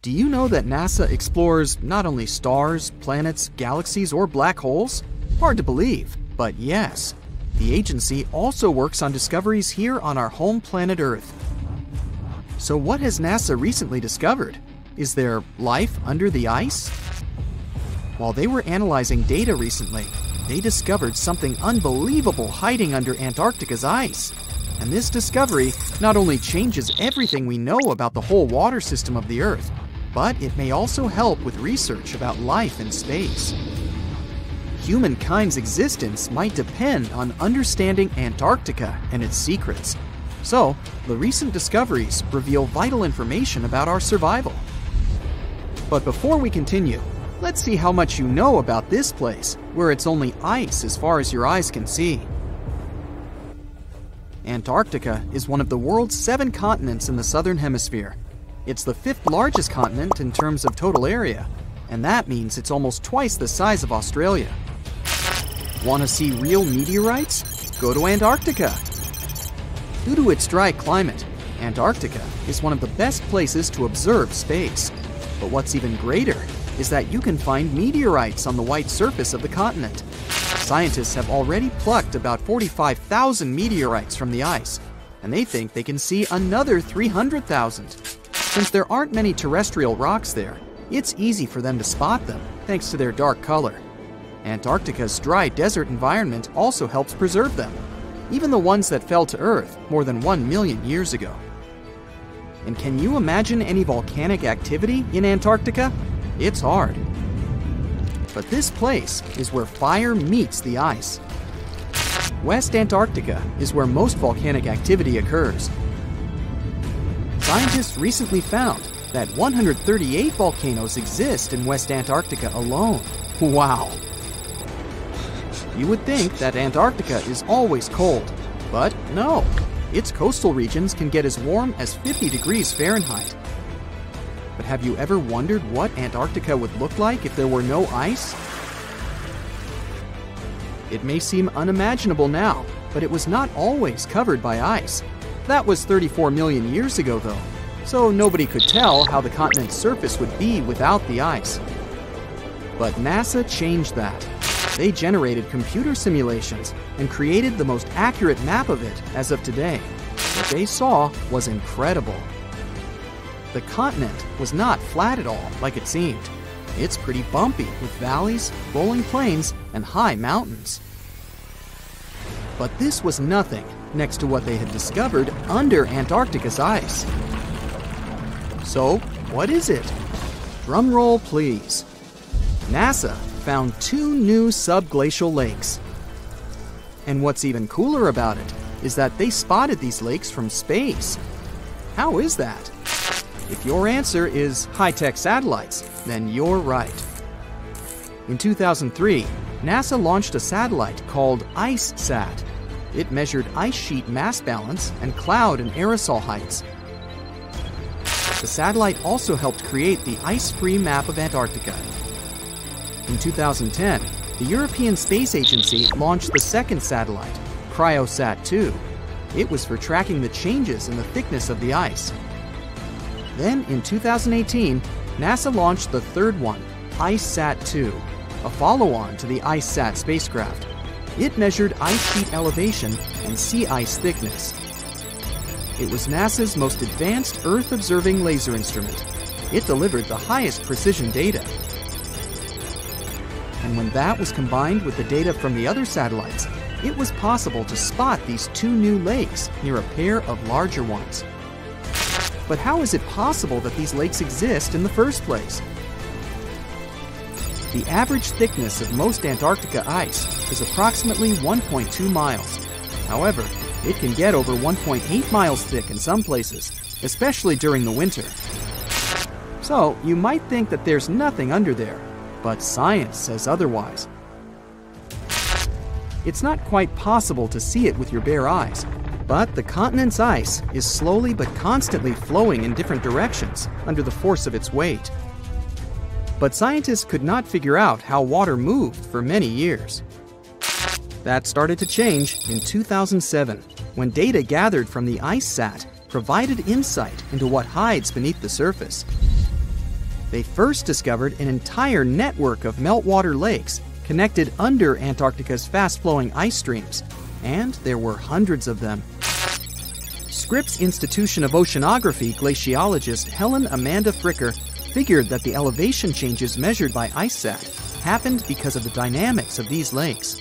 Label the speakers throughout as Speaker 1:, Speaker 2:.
Speaker 1: Do you know that NASA explores not only stars, planets, galaxies, or black holes? Hard to believe, but yes. The agency also works on discoveries here on our home planet Earth. So what has NASA recently discovered? Is there life under the ice? While they were analyzing data recently, they discovered something unbelievable hiding under Antarctica's ice. And this discovery not only changes everything we know about the whole water system of the Earth, but it may also help with research about life in space. Humankind's existence might depend on understanding Antarctica and its secrets. So, the recent discoveries reveal vital information about our survival. But before we continue, let's see how much you know about this place, where it's only ice as far as your eyes can see. Antarctica is one of the world's 7 continents in the southern hemisphere. It's the 5th largest continent in terms of total area, and that means it's almost twice the size of Australia. Want to see real meteorites? Go to Antarctica. Due to its dry climate, Antarctica is one of the best places to observe space. But what's even greater is that you can find meteorites on the white surface of the continent. Scientists have already plucked about 45,000 meteorites from the ice, and they think they can see another 300,000. Since there aren't many terrestrial rocks there, it's easy for them to spot them, thanks to their dark color. Antarctica's dry desert environment also helps preserve them, even the ones that fell to Earth more than 1 million years ago. And can you imagine any volcanic activity in Antarctica? It's hard. But this place is where fire meets the ice. West Antarctica is where most volcanic activity occurs. Scientists recently found that 138 volcanoes exist in West Antarctica alone. Wow! You would think that Antarctica is always cold, but no. Its coastal regions can get as warm as 50 degrees Fahrenheit. But have you ever wondered what Antarctica would look like if there were no ice? It may seem unimaginable now, but it was not always covered by ice. That was 34 million years ago, though, so nobody could tell how the continent's surface would be without the ice. But NASA changed that. They generated computer simulations and created the most accurate map of it as of today. What they saw was incredible. The continent was not flat at all like it seemed. It's pretty bumpy with valleys, rolling plains, and high mountains. But this was nothing next to what they had discovered under Antarctica's ice. So, what is it? Drum roll, please. NASA found 2 new subglacial lakes. And what's even cooler about it is that they spotted these lakes from space. How is that? If your answer is high-tech satellites, then you're right. In 2003, NASA launched a satellite called IceSat. It measured ice sheet mass balance and cloud and aerosol heights. The satellite also helped create the ice-free map of Antarctica. In 2010, the European Space Agency launched the second satellite, CryoSat-2. It was for tracking the changes in the thickness of the ice. Then, in 2018, NASA launched the third one, IceSat-2, a follow-on to the IceSat spacecraft. It measured ice sheet elevation and sea ice thickness. It was NASA's most advanced Earth-observing laser instrument. It delivered the highest precision data. And when that was combined with the data from the other satellites, it was possible to spot these 2 new lakes near a pair of larger ones. But how is it possible that these lakes exist in the first place? The average thickness of most Antarctica ice is approximately 1.2 miles. However, it can get over 1.8 miles thick in some places, especially during the winter. So, you might think that there's nothing under there, but science says otherwise. It's not quite possible to see it with your bare eyes, but the continent's ice is slowly but constantly flowing in different directions under the force of its weight. But scientists could not figure out how water moved for many years. That started to change in 2007, when data gathered from the IceSat provided insight into what hides beneath the surface. They first discovered an entire network of meltwater lakes connected under Antarctica's fast-flowing ice streams, and there were hundreds of them. Scripps Institution of Oceanography glaciologist Helen Amanda Fricker figured that the elevation changes measured by IceSat happened because of the dynamics of these lakes.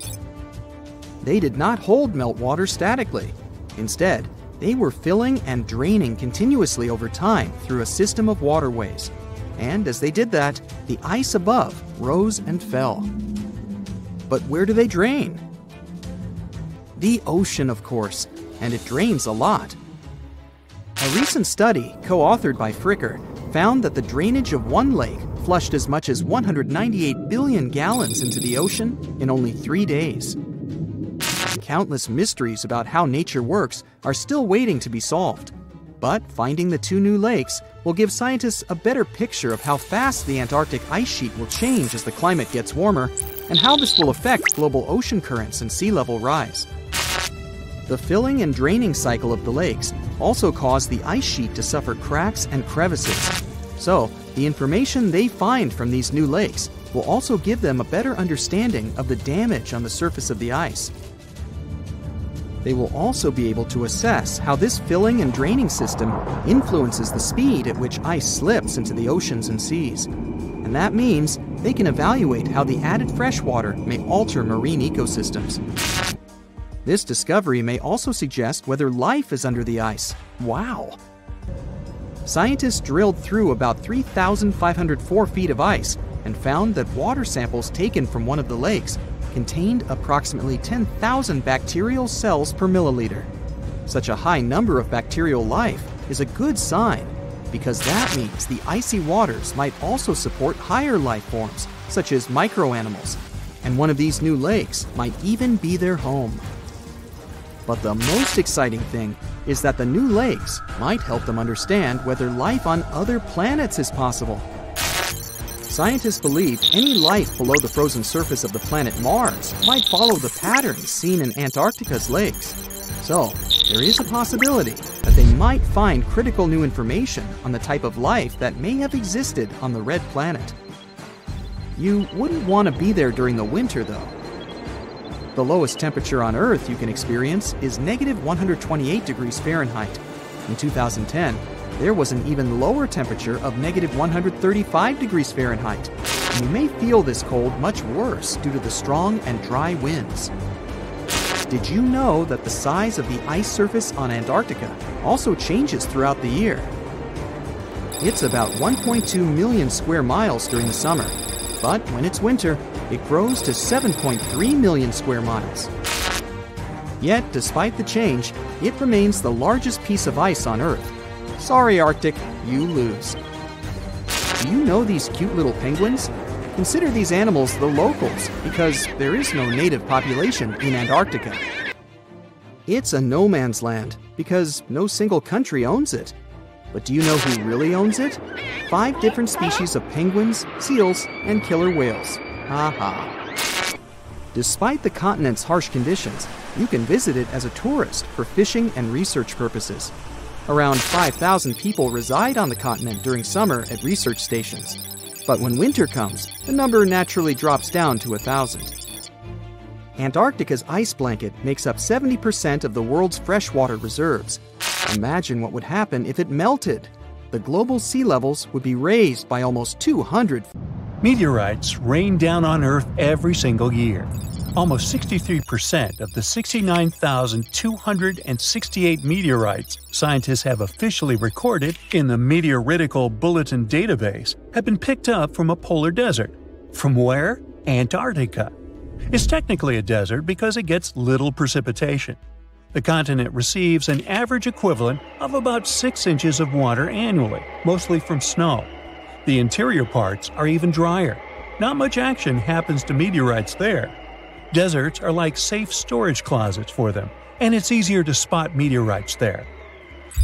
Speaker 1: They did not hold meltwater statically. Instead, they were filling and draining continuously over time through a system of waterways. And as they did that, the ice above rose and fell. But where do they drain? The ocean, of course, and it drains a lot. A recent study, co-authored by Fricker, found that the drainage of one lake flushed as much as 198 billion gallons into the ocean in only 3 days. Countless mysteries about how nature works are still waiting to be solved. But finding the 2 new lakes will give scientists a better picture of how fast the Antarctic ice sheet will change as the climate gets warmer, and how this will affect global ocean currents and sea level rise. The filling and draining cycle of the lakes also caused the ice sheet to suffer cracks and crevices. So, the information they find from these new lakes will also give them a better understanding of the damage on the surface of the ice. They will also be able to assess how this filling and draining system influences the speed at which ice slips into the oceans and seas. And that means they can evaluate how the added fresh water may alter marine ecosystems. This discovery may also suggest whether life is under the ice. Wow! Scientists drilled through about 3,504 feet of ice and found that water samples taken from one of the lakes contained approximately 10,000 bacterial cells per milliliter. Such a high number of bacterial life is a good sign, because that means the icy waters might also support higher life forms, such as microanimals, and one of these new lakes might even be their home. But the most exciting thing is that the new lakes might help them understand whether life on other planets is possible. Scientists believe any life below the frozen surface of the planet Mars might follow the patterns seen in Antarctica's lakes. So, there is a possibility that they might find critical new information on the type of life that may have existed on the red planet. You wouldn't want to be there during the winter, though. The lowest temperature on Earth you can experience is negative 128 degrees Fahrenheit. In 2010, there was an even lower temperature of negative 135 degrees Fahrenheit. And you may feel this cold much worse due to the strong and dry winds. Did you know that the size of the ice surface on Antarctica also changes throughout the year? It's about 1.2 million square miles during the summer, but when it's winter, it grows to 7.3 million square miles. Yet, despite the change, it remains the largest piece of ice on Earth. Sorry, Arctic, you lose. Do you know these cute little penguins? Consider these animals the locals, because there is no native population in Antarctica. It's a no man's land, because no single country owns it. But do you know who really owns it? 5 different species of penguins, seals, and killer whales. Ha ha. Despite the continent's harsh conditions, you can visit it as a tourist for fishing and research purposes. Around 5,000 people reside on the continent during summer at research stations. But when winter comes, the number naturally drops down to 1,000. Antarctica's ice blanket makes up 70% of the world's freshwater reserves. Imagine what would happen if it melted. The global sea levels would be raised by almost 200.
Speaker 2: Meteorites rain down on Earth every single year. Almost 63% of the 69,268 meteorites scientists have officially recorded in the Meteoritical Bulletin database have been picked up from a polar desert. From where? Antarctica. It's technically a desert because it gets little precipitation. The continent receives an average equivalent of about 6 inches of water annually, mostly from snow. The interior parts are even drier. Not much action happens to meteorites there. Deserts are like safe storage closets for them, and it's easier to spot meteorites there.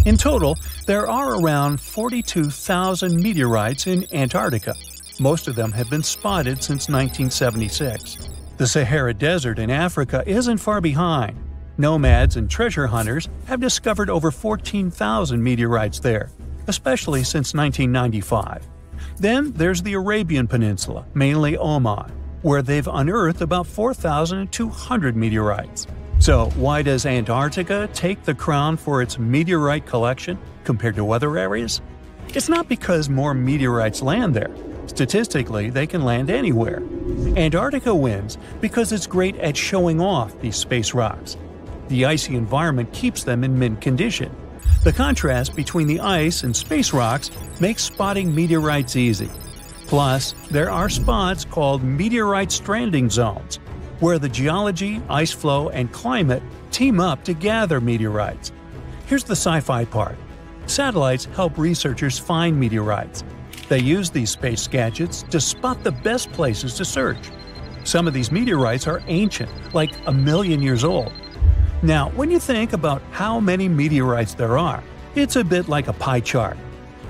Speaker 2: In total, there are around 42,000 meteorites in Antarctica. Most of them have been spotted since 1976. The Sahara Desert in Africa isn't far behind. Nomads and treasure hunters have discovered over 14,000 meteorites there, especially since 1995. Then there's the Arabian Peninsula, mainly Oman, where they've unearthed about 4,200 meteorites. So why does Antarctica take the crown for its meteorite collection compared to other areas? It's not because more meteorites land there. Statistically, they can land anywhere. Antarctica wins because it's great at showing off these space rocks. The icy environment keeps them in mint condition. The contrast between the ice and space rocks makes spotting meteorites easy. Plus, there are spots called meteorite stranding zones, where the geology, ice flow, and climate team up to gather meteorites. Here's the sci-fi part. Satellites help researchers find meteorites. They use these space gadgets to spot the best places to search. Some of these meteorites are ancient, like 1 million years old. Now, when you think about how many meteorites there are, it's a bit like a pie chart.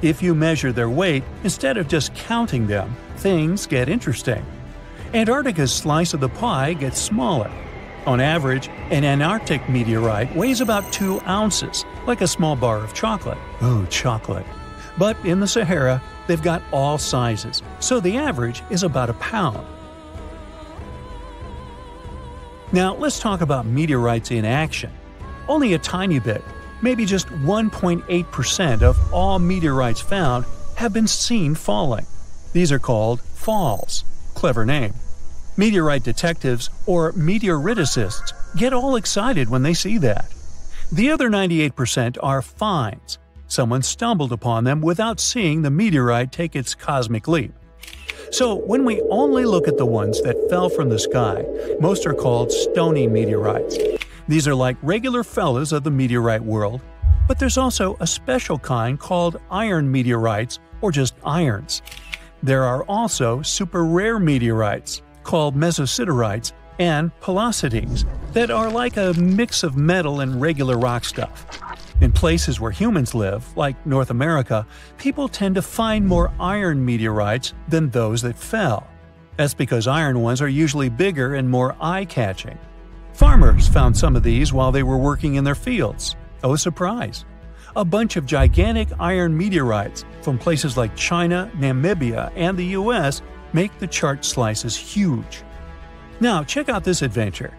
Speaker 2: If you measure their weight instead of just counting them, things get interesting. Antarctica's slice of the pie gets smaller. On average, an Antarctic meteorite weighs about 2 ounces, like a small bar of chocolate. Oh, chocolate. But in the Sahara, they've got all sizes, so the average is about a pound. Now, let's talk about meteorites in action. Only a tiny bit, maybe just 1.8% of all meteorites found have been seen falling. These are called falls. Clever name. Meteorite detectives, or meteoriticists, get all excited when they see that. The other 98% are finds. Someone stumbled upon them without seeing the meteorite take its cosmic leap. So when we only look at the ones that fell from the sky, most are called stony meteorites. These are like regular fellas of the meteorite world, but there's also a special kind called iron meteorites, or just irons. There are also super rare meteorites, called mesositerites, and pelocities, that are like a mix of metal and regular rock stuff. In places where humans live, like North America, people tend to find more iron meteorites than those that fell. That's because iron ones are usually bigger and more eye-catching. Farmers found some of these while they were working in their fields. Oh, surprise! A bunch of gigantic iron meteorites from places like China, Namibia, and the US make the chart slices huge. Now, check out this adventure.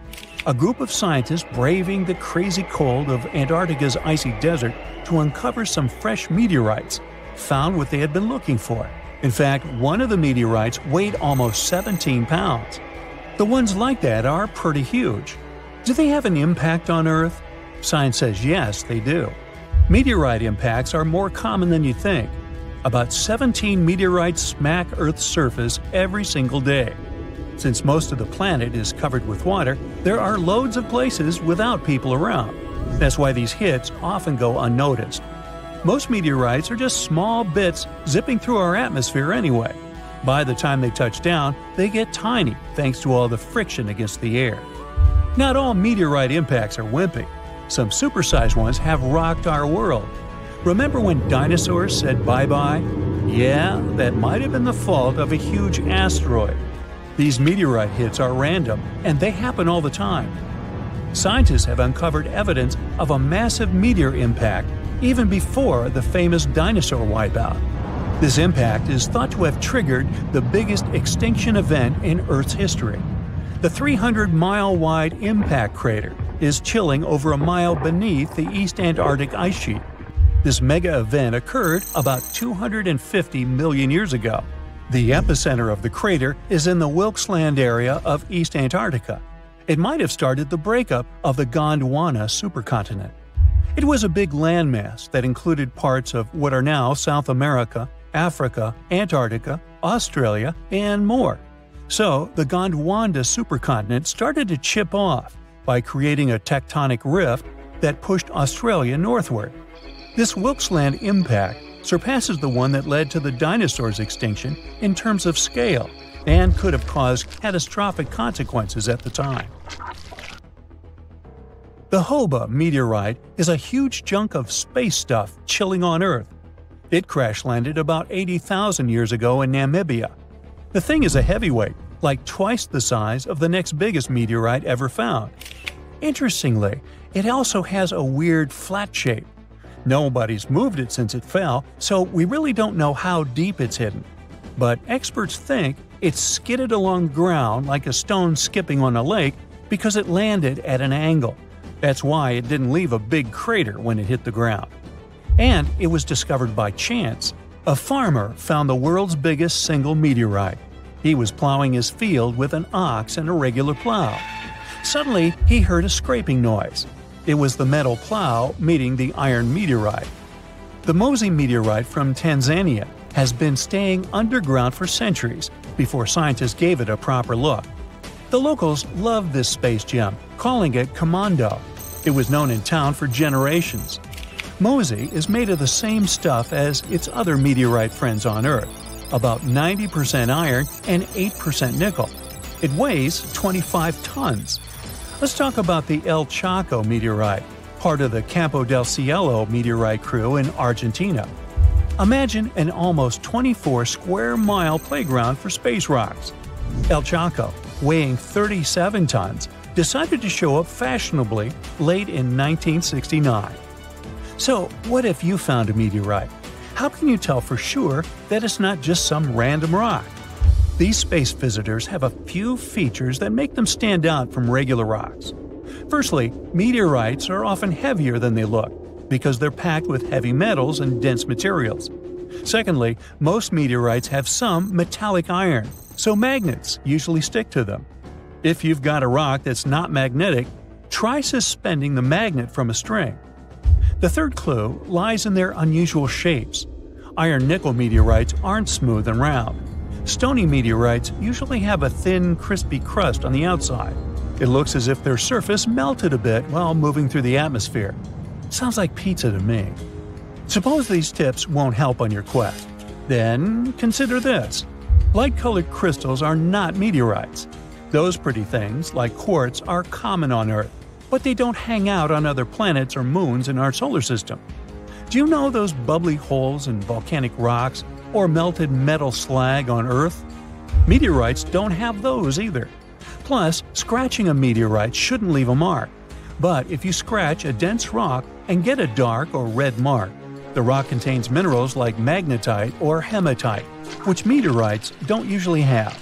Speaker 2: A group of scientists braving the crazy cold of Antarctica's icy desert to uncover some fresh meteorites found what they had been looking for. In fact, one of the meteorites weighed almost 17 pounds. The ones like that are pretty huge. Do they have an impact on Earth? Science says yes, they do. Meteorite impacts are more common than you think. About 17 meteorites smack Earth's surface every single day. Since most of the planet is covered with water, there are loads of places without people around. That's why these hits often go unnoticed. Most meteorites are just small bits zipping through our atmosphere anyway. By the time they touch down, they get tiny thanks to all the friction against the air. Not all meteorite impacts are wimpy. Some supersized ones have rocked our world. Remember when dinosaurs said bye-bye? Yeah, that might have been the fault of a huge asteroid. These meteorite hits are random, and they happen all the time. Scientists have uncovered evidence of a massive meteor impact even before the famous dinosaur wipeout. This impact is thought to have triggered the biggest extinction event in Earth's history. The 300-mile-wide impact crater is chilling over a mile beneath the East Antarctic ice sheet. This mega event occurred about 250 million years ago. The epicenter of the crater is in the Wilkes Land area of East Antarctica. It might have started the breakup of the Gondwana supercontinent. It was a big landmass that included parts of what are now South America, Africa, Antarctica, Australia, and more. So, the Gondwana supercontinent started to chip off by creating a tectonic rift that pushed Australia northward. This Wilkes Land impact surpasses the one that led to the dinosaurs' extinction in terms of scale and could have caused catastrophic consequences at the time. The Hoba meteorite is a huge chunk of space stuff chilling on Earth. It crash-landed about 80,000 years ago in Namibia. The thing is a heavyweight, like twice the size of the next biggest meteorite ever found. Interestingly, it also has a weird flat shape. Nobody's moved it since it fell, so we really don't know how deep it's hidden. but experts think it skidded along ground like a stone skipping on a lake because it landed at an angle. That's why it didn't leave a big crater when it hit the ground. And it was discovered by chance. A farmer found the world's biggest single meteorite. He was plowing his field with an ox and a regular plow. Suddenly, he heard a scraping noise. It was the metal plow meeting the iron meteorite. The Mosi meteorite from Tanzania has been staying underground for centuries before scientists gave it a proper look. The locals loved this space gem, calling it Commando. It was known in town for generations. Mosi is made of the same stuff as its other meteorite friends on Earth, about 90% iron and 8% nickel. It weighs 25 tons. Let's talk about the El Chaco meteorite, part of the Campo del Cielo meteorite crew in Argentina. Imagine an almost 24-square-mile playground for space rocks. El Chaco, weighing 37 tons, decided to show up fashionably late in 1969. So, what if you found a meteorite? How can you tell for sure that it's not just some random rock? These space visitors have a few features that make them stand out from regular rocks. Firstly, meteorites are often heavier than they look because they're packed with heavy metals and dense materials. Secondly, most meteorites have some metallic iron, so magnets usually stick to them. If you've got a rock that's not magnetic, try suspending the magnet from a string. The third clue lies in their unusual shapes. Iron-nickel meteorites aren't smooth and round. Stony meteorites usually have a thin, crispy crust on the outside. It looks as if their surface melted a bit while moving through the atmosphere. Sounds like pizza to me. Suppose these tips won't help on your quest. Then consider this. Light-colored crystals are not meteorites. Those pretty things, like quartz, are common on Earth, but they don't hang out on other planets or moons in our solar system. Do you know those bubbly holes in volcanic rocks or melted metal slag on Earth? Meteorites don't have those either. Plus, scratching a meteorite shouldn't leave a mark. But if you scratch a dense rock and get a dark or red mark, the rock contains minerals like magnetite or hematite, which meteorites don't usually have.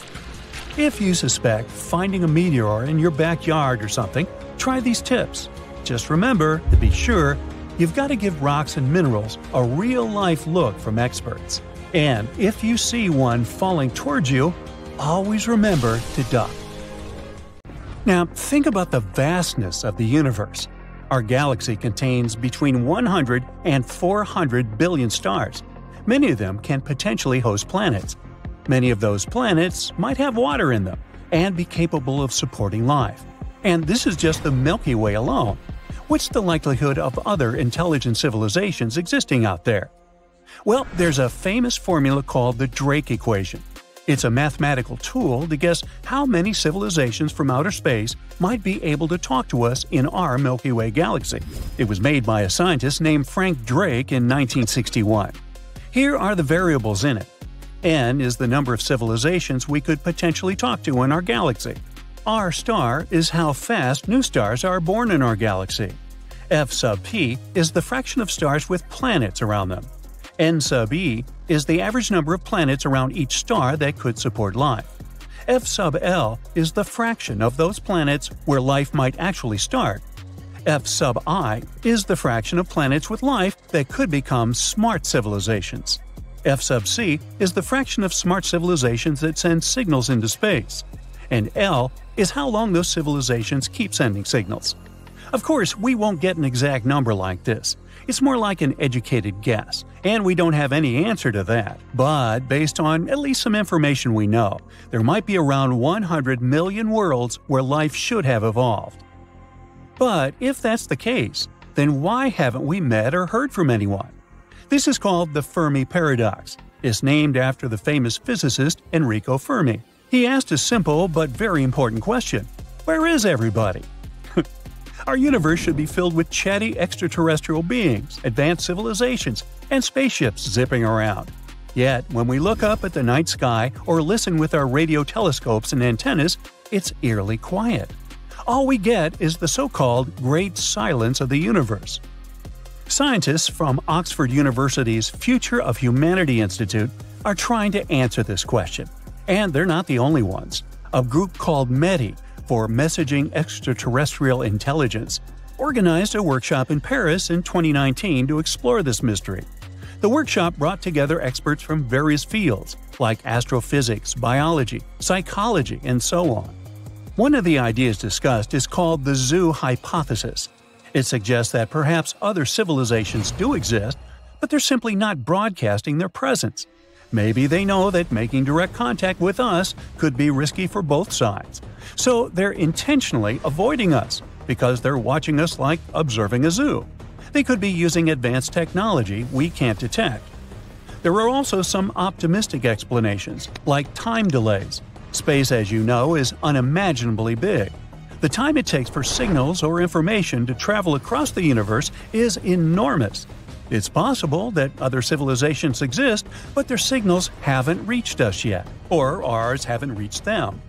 Speaker 2: If you suspect finding a meteor in your backyard or something, try these tips. Just remember, to be sure, you've got to give rocks and minerals a real-life look from experts. And if you see one falling towards you, always remember to duck. Now, think about the vastness of the universe. Our galaxy contains between 100 and 400 billion stars. Many of them can potentially host planets. Many of those planets might have water in them and be capable of supporting life. And this is just the Milky Way alone. What's the likelihood of other intelligent civilizations existing out there? Well, there's a famous formula called the Drake equation. It's a mathematical tool to guess how many civilizations from outer space might be able to talk to us in our Milky Way galaxy. It was made by a scientist named Frank Drake in 1961. Here are the variables in it. N is the number of civilizations we could potentially talk to in our galaxy. R star is how fast new stars are born in our galaxy. F sub p is the fraction of stars with planets around them. N sub e is the average number of planets around each star that could support life. F sub L is the fraction of those planets where life might actually start. F sub I is the fraction of planets with life that could become smart civilizations. F sub c is the fraction of smart civilizations that send signals into space. And L is how long those civilizations keep sending signals. Of course, we won't get an exact number like this. It's more like an educated guess, and we don't have any answer to that. But based on at least some information we know, there might be around 100 million worlds where life should have evolved. But if that's the case, then why haven't we met or heard from anyone? This is called the Fermi paradox. It's named after the famous physicist Enrico Fermi. He asked a simple but very important question: where is everybody? Our universe should be filled with chatty extraterrestrial beings, advanced civilizations, and spaceships zipping around. Yet, when we look up at the night sky or listen with our radio telescopes and antennas, it's eerily quiet. All we get is the so-called Great Silence of the universe. Scientists from Oxford University's Future of Humanity Institute are trying to answer this question. And they're not the only ones. A group called METI, for Messaging Extraterrestrial Intelligence, organized a workshop in Paris in 2019 to explore this mystery. The workshop brought together experts from various fields, like astrophysics, biology, psychology, and so on. One of the ideas discussed is called the zoo hypothesis. It suggests that perhaps other civilizations do exist, but they're simply not broadcasting their presence. Maybe they know that making direct contact with us could be risky for both sides, so they're intentionally avoiding us because they're watching us like observing a zoo. They could be using advanced technology we can't detect. There are also some optimistic explanations, like time delays. Space, as you know, is unimaginably big. The time it takes for signals or information to travel across the universe is enormous. It's possible that other civilizations exist, but their signals haven't reached us yet, or ours haven't reached them.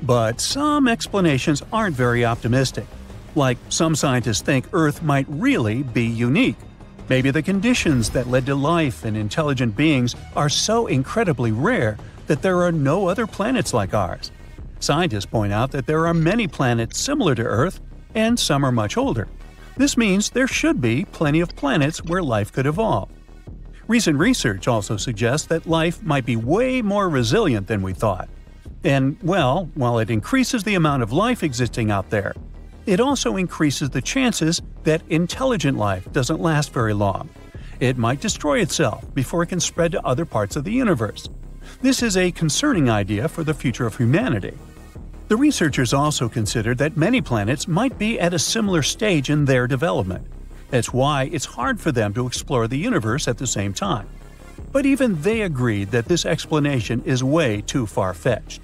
Speaker 2: But some explanations aren't very optimistic. Like, some scientists think Earth might really be unique. Maybe the conditions that led to life and intelligent beings are so incredibly rare that there are no other planets like ours. Scientists point out that there are many planets similar to Earth, and some are much older. This means there should be plenty of planets where life could evolve. Recent research also suggests that life might be way more resilient than we thought. And, well, while it increases the amount of life existing out there, it also increases the chances that intelligent life doesn't last very long. It might destroy itself before it can spread to other parts of the universe. This is a concerning idea for the future of humanity. The researchers also considered that many planets might be at a similar stage in their development. That's why it's hard for them to explore the universe at the same time. But even they agreed that this explanation is way too far-fetched.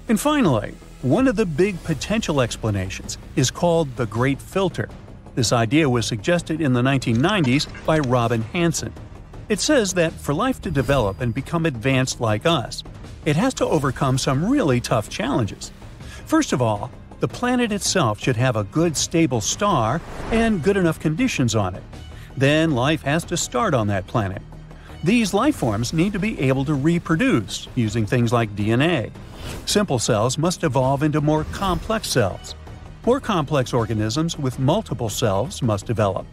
Speaker 2: And finally, one of the big potential explanations is called the Great Filter. This idea was suggested in the 1990s by Robin Hanson. It says that for life to develop and become advanced like us, it has to overcome some really tough challenges. First of all, the planet itself should have a good stable star and good enough conditions on it. Then life has to start on that planet. These life forms need to be able to reproduce using things like DNA. Simple cells must evolve into more complex cells. More complex organisms with multiple cells must develop.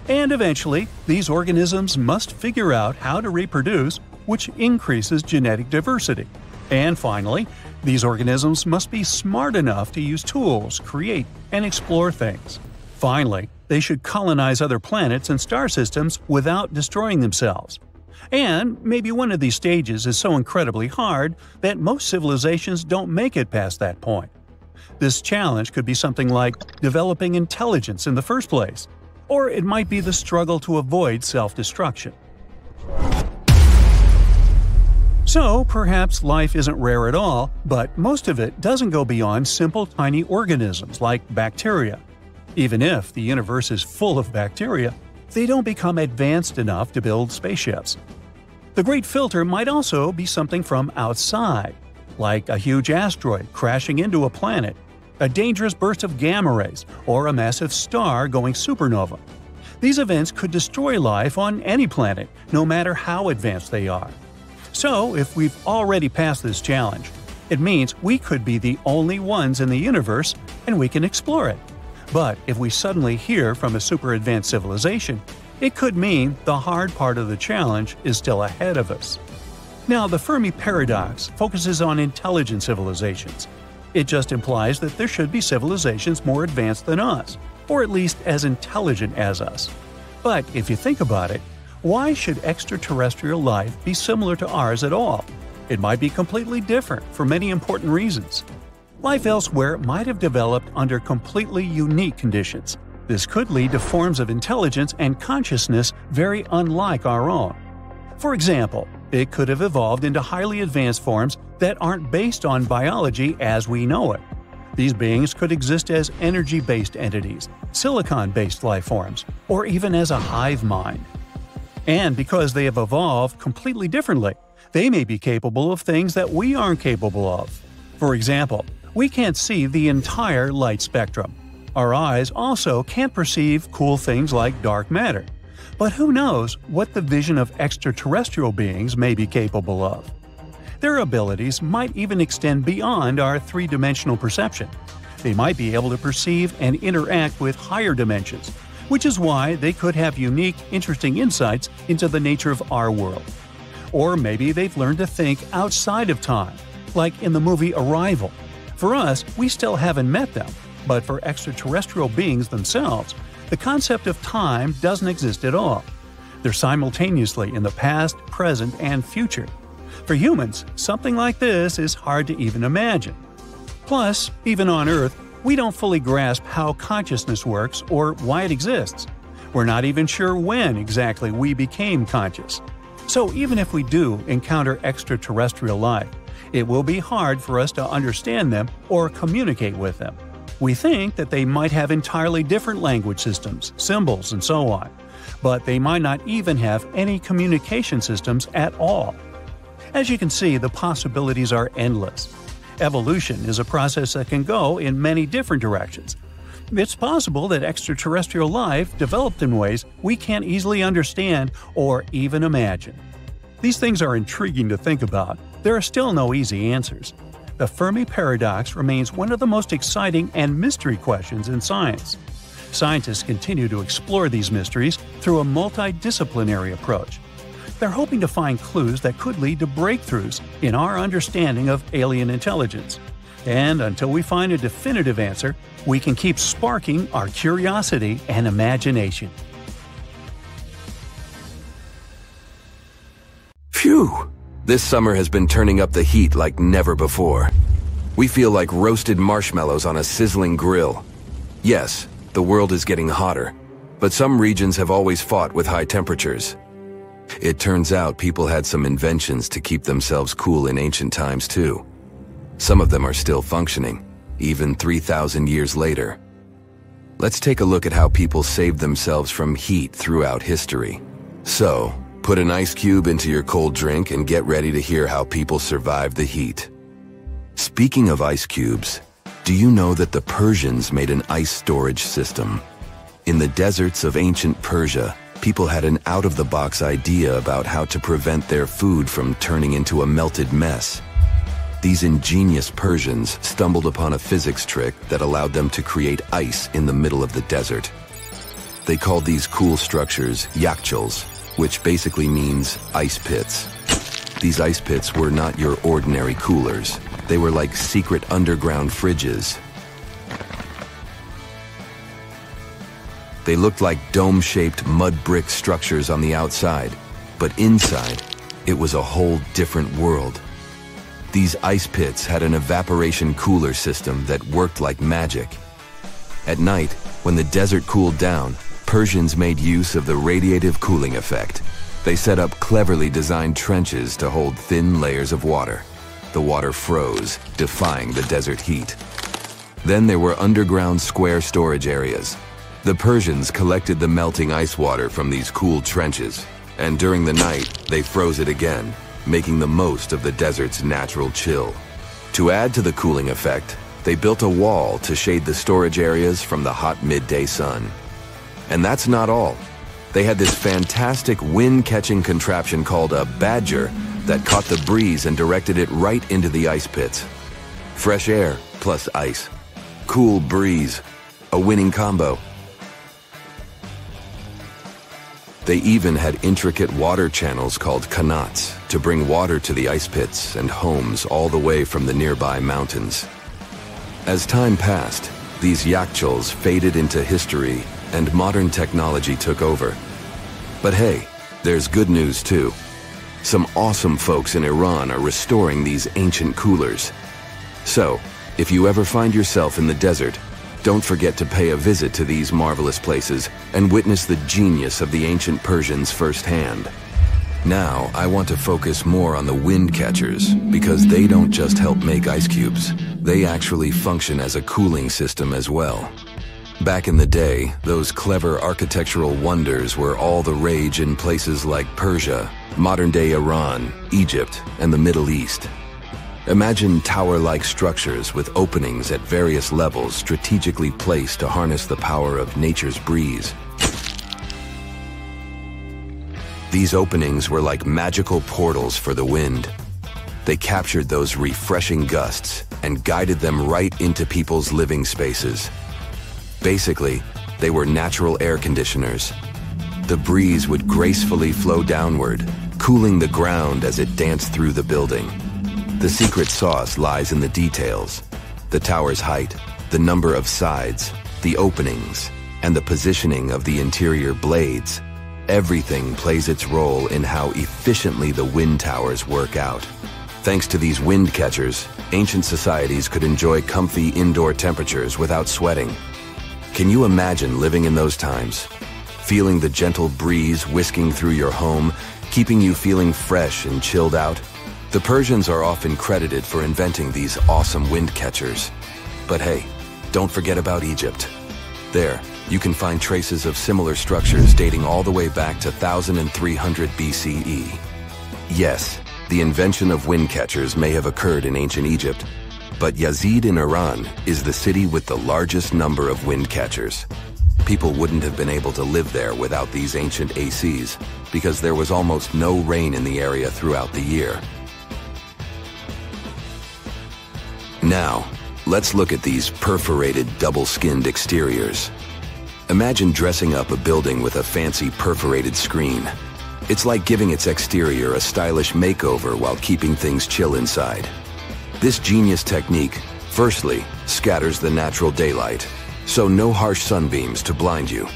Speaker 2: And eventually, these organisms must figure out how to reproduce, which increases genetic diversity. And finally, these organisms must be smart enough to use tools, create, and explore things. Finally, they should colonize other planets and star systems without destroying themselves. And maybe one of these stages is so incredibly hard that most civilizations don't make it past that point. This challenge could be something like developing intelligence in the first place, or it might be the struggle to avoid self-destruction. So, perhaps life isn't rare at all, but most of it doesn't go beyond simple tiny organisms like bacteria. Even if the universe is full of bacteria, they don't become advanced enough to build spaceships. The Great Filter might also be something from outside, like a huge asteroid crashing into a planet, a dangerous burst of gamma rays, or a massive star going supernova. These events could destroy life on any planet, no matter how advanced they are. So, if we've already passed this challenge, it means we could be the only ones in the universe and we can explore it. But if we suddenly hear from a super advanced civilization, it could mean the hard part of the challenge is still ahead of us. Now, the Fermi paradox focuses on intelligent civilizations. It just implies that there should be civilizations more advanced than us, or at least as intelligent as us. But if you think about it, why should extraterrestrial life be similar to ours at all? It might be completely different for many important reasons. Life elsewhere might have developed under completely unique conditions. This could lead to forms of intelligence and consciousness very unlike our own. For example, it could have evolved into highly advanced forms that aren't based on biology as we know it. These beings could exist as energy-based entities, silicon-based life forms, or even as a hive mind. And because they have evolved completely differently, they may be capable of things that we aren't capable of. For example, we can't see the entire light spectrum. Our eyes also can't perceive cool things like dark matter. But who knows what the vision of extraterrestrial beings may be capable of? Their abilities might even extend beyond our three-dimensional perception. They might be able to perceive and interact with higher dimensions, which is why they could have unique, interesting insights into the nature of our world. Or maybe they've learned to think outside of time, like in the movie Arrival. For us, we still haven't met them, but for extraterrestrial beings themselves, the concept of time doesn't exist at all. They're simultaneously in the past, present, and future. For humans, something like this is hard to even imagine. Plus, even on Earth, we don't fully grasp how consciousness works or why it exists. We're not even sure when exactly we became conscious. So even if we do encounter extraterrestrial life, it will be hard for us to understand them or communicate with them. We think that they might have entirely different language systems, symbols, and so on, but they might not even have any communication systems at all. As you can see, the possibilities are endless. Evolution is a process that can go in many different directions. It's possible that extraterrestrial life developed in ways we can't easily understand or even imagine. These things are intriguing to think about. There are still no easy answers. The Fermi paradox remains one of the most exciting and mystery questions in science. Scientists continue to explore these mysteries through a multidisciplinary approach. They're hoping to find clues that could lead to breakthroughs in our understanding of alien intelligence. And until we find a definitive answer, we can keep sparking our curiosity and imagination.
Speaker 3: Phew! This summer has been turning up the heat like never before. We feel like roasted marshmallows on a sizzling grill. Yes, the world is getting hotter, but some regions have always fought with high temperatures. It turns out people had some inventions to keep themselves cool in ancient times too. Some of them are still functioning, even 3,000 years later. Let's take a look at how people saved themselves from heat throughout history. So, put an ice cube into your cold drink and get ready to hear how people survived the heat. Speaking of ice cubes, do you know that the Persians made an ice storage system? In the deserts of ancient Persia, people had an out-of-the-box idea about how to prevent their food from turning into a melted mess. These ingenious Persians stumbled upon a physics trick that allowed them to create ice in the middle of the desert. They called these cool structures yakhchals, which basically means ice pits. These ice pits were not your ordinary coolers. They were like secret underground fridges. They looked like dome-shaped mud brick structures on the outside, but inside, it was a whole different world. These ice pits had an evaporation cooler system that worked like magic. At night, when the desert cooled down, Persians made use of the radiative cooling effect. They set up cleverly designed trenches to hold thin layers of water. The water froze, defying the desert heat. Then there were underground square storage areas. The Persians collected the melting ice water from these cool trenches, and during the night, they froze it again, making the most of the desert's natural chill. To add to the cooling effect, they built a wall to shade the storage areas from the hot midday sun. And that's not all. They had this fantastic wind-catching contraption called a badger that caught the breeze and directed it right into the ice pits. Fresh air plus ice. Cool breeze. A winning combo. They even had intricate water channels called qanats to bring water to the ice pits and homes all the way from the nearby mountains. As time passed, these yakhchals faded into history and modern technology took over. But hey, there's good news too. Some awesome folks in Iran are restoring these ancient coolers. So, if you ever find yourself in the desert, don't forget to pay a visit to these marvelous places and witness the genius of the ancient Persians firsthand. Now, I want to focus more on the wind catchers because they don't just help make ice cubes. They actually function as a cooling system as well. Back in the day, those clever architectural wonders were all the rage in places like Persia, modern-day Iran, Egypt, and the Middle East. Imagine tower-like structures with openings at various levels strategically placed to harness the power of nature's breeze. These openings were like magical portals for the wind. They captured those refreshing gusts and guided them right into people's living spaces. Basically, they were natural air conditioners. The breeze would gracefully flow downward, cooling the ground as it danced through the building. The secret sauce lies in the details: the tower's height, the number of sides, the openings, and the positioning of the interior blades. Everything plays its role in how efficiently the wind towers work out. Thanks to these wind catchers, ancient societies could enjoy comfy indoor temperatures without sweating. Can you imagine living in those times? Feeling the gentle breeze whisking through your home, keeping you feeling fresh and chilled out? The Persians are often credited for inventing these awesome wind catchers. But hey, don't forget about Egypt. There, you can find traces of similar structures dating all the way back to 1300 BCE. Yes, the invention of wind catchers may have occurred in ancient Egypt, but Yazid in Iran is the city with the largest number of wind catchers. People wouldn't have been able to live there without these ancient ACs, because there was almost no rain in the area throughout the year. Now, let's look at these perforated, double-skinned exteriors. Imagine dressing up a building with a fancy perforated screen. It's like giving its exterior a stylish makeover while keeping things chill inside. This genius technique, firstly, scatters the natural daylight, so no harsh sunbeams to blind you.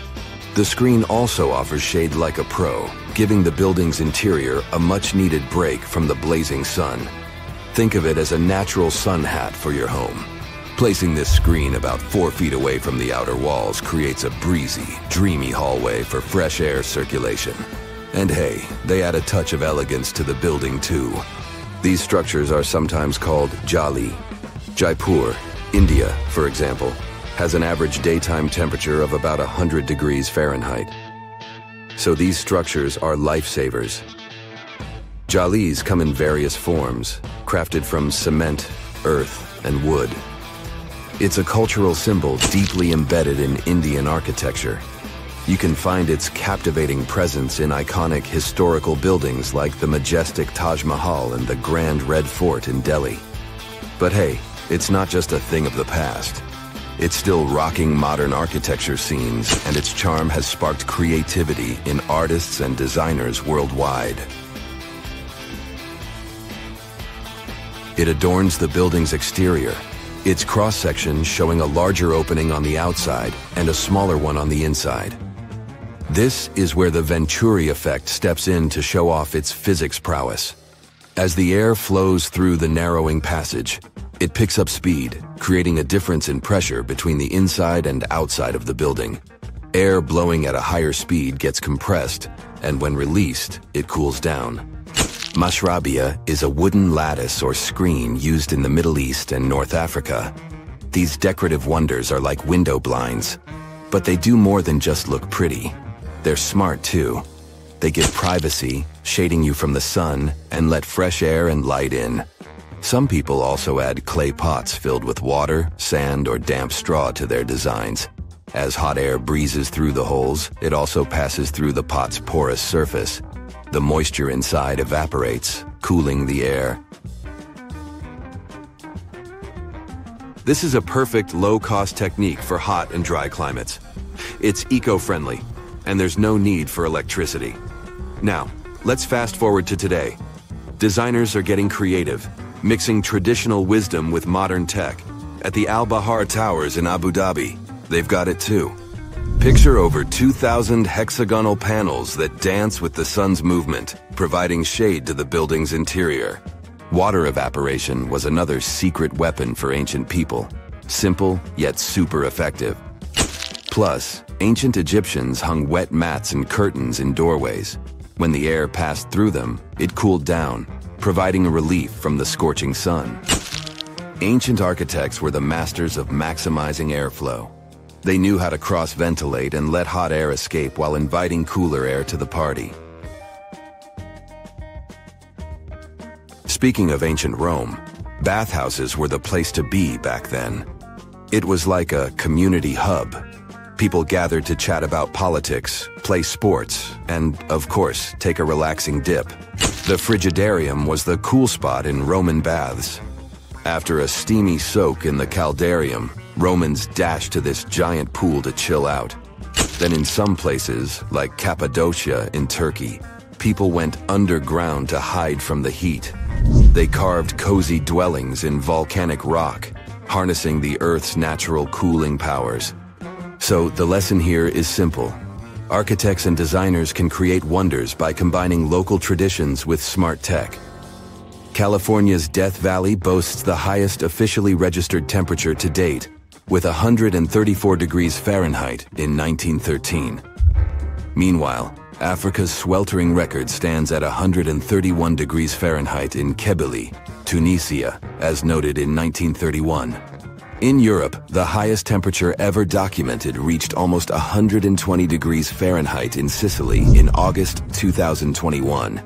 Speaker 3: The screen also offers shade like a pro, giving the building's interior a much-needed break from the blazing sun. Think of it as a natural sun hat for your home. Placing this screen about 4 feet away from the outer walls creates a breezy, dreamy hallway for fresh air circulation. And hey, they add a touch of elegance to the building too. These structures are sometimes called jali. Jaipur, India, for example, has an average daytime temperature of about 100 degrees Fahrenheit. So these structures are lifesavers. Jalis come in various forms, crafted from cement, earth, and wood. It's a cultural symbol deeply embedded in Indian architecture. You can find its captivating presence in iconic historical buildings like the majestic Taj Mahal and the Grand Red Fort in Delhi. But hey, it's not just a thing of the past. It's still rocking modern architecture scenes, and its charm has sparked creativity in artists and designers worldwide. It adorns the building's exterior, its cross-section showing a larger opening on the outside and a smaller one on the inside. This is where the Venturi effect steps in to show off its physics prowess. As the air flows through the narrowing passage, it picks up speed, creating a difference in pressure between the inside and outside of the building. Air blowing at a higher speed gets compressed, and when released, it cools down. Mashrabia is a wooden lattice or screen used in the Middle East and North Africa. These decorative wonders are like window blinds, but they do more than just look pretty. They're smart too. They give privacy, shading you from the sun, and let fresh air and light in. Some people also add clay pots filled with water, sand, or damp straw to their designs. As hot air breezes through the holes, it also passes through the pot's porous surface. The moisture inside evaporates, cooling the air. This is a perfect low-cost technique for hot and dry climates. It's eco-friendly, and there's no need for electricity. Now, let's fast forward to today. Designers are getting creative, mixing traditional wisdom with modern tech. At the Al Bahar Towers in Abu Dhabi, they've got it too. Picture over 2,000 hexagonal panels that dance with the sun's movement, providing shade to the building's interior. Water evaporation was another secret weapon for ancient people. Simple, yet super effective. Plus, ancient Egyptians hung wet mats and curtains in doorways. When the air passed through them, it cooled down, providing a relief from the scorching sun. Ancient architects were the masters of maximizing airflow. They knew how to cross-ventilate and let hot air escape while inviting cooler air to the party. Speaking of ancient Rome, bathhouses were the place to be back then. It was like a community hub. People gathered to chat about politics, play sports, and, of course, take a relaxing dip. The frigidarium was the cool spot in Roman baths. After a steamy soak in the caldarium, Romans dashed to this giant pool to chill out. Then in some places, like Cappadocia in Turkey, people went underground to hide from the heat. They carved cozy dwellings in volcanic rock, harnessing the Earth's natural cooling powers. So the lesson here is simple. Architects and designers can create wonders by combining local traditions with smart tech. California's Death Valley boasts the highest officially registered temperature to date, with 134 degrees Fahrenheit in 1913. Meanwhile, Africa's sweltering record stands at 131 degrees Fahrenheit in Kebili, Tunisia, as noted in 1931. In Europe, the highest temperature ever documented reached almost 120 degrees Fahrenheit in Sicily in August 2021.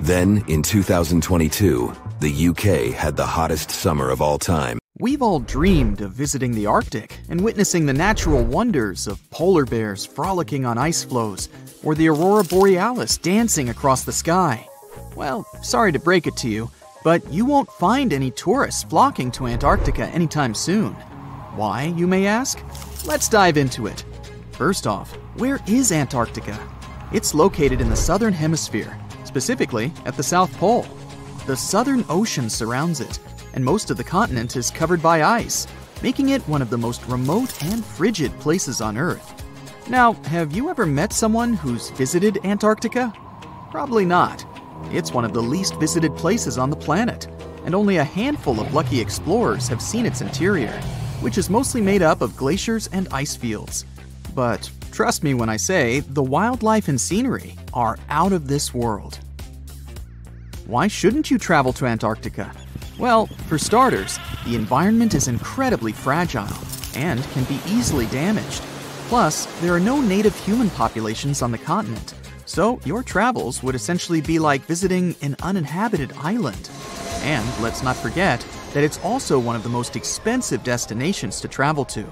Speaker 3: Then, in 2022, the UK had the hottest summer of all time.
Speaker 1: We've all dreamed of visiting the Arctic and witnessing the natural wonders of polar bears frolicking on ice floes or the aurora borealis dancing across the sky. Well, sorry to break it to you, but you won't find any tourists flocking to Antarctica anytime soon. Why, you may ask? Let's dive into it. First off, where is Antarctica? It's located in the southern hemisphere, specifically at the South Pole. The Southern Ocean surrounds it, and most of the continent is covered by ice, making it one of the most remote and frigid places on Earth. Now, have you ever met someone who's visited Antarctica? Probably not. It's one of the least visited places on the planet, and only a handful of lucky explorers have seen its interior, which is mostly made up of glaciers and ice fields. But trust me when I say the wildlife and scenery are out of this world. Why shouldn't you travel to Antarctica? Well, for starters, the environment is incredibly fragile and can be easily damaged. Plus, there are no native human populations on the continent, so your travels would essentially be like visiting an uninhabited island. And let's not forget that it's also one of the most expensive destinations to travel to.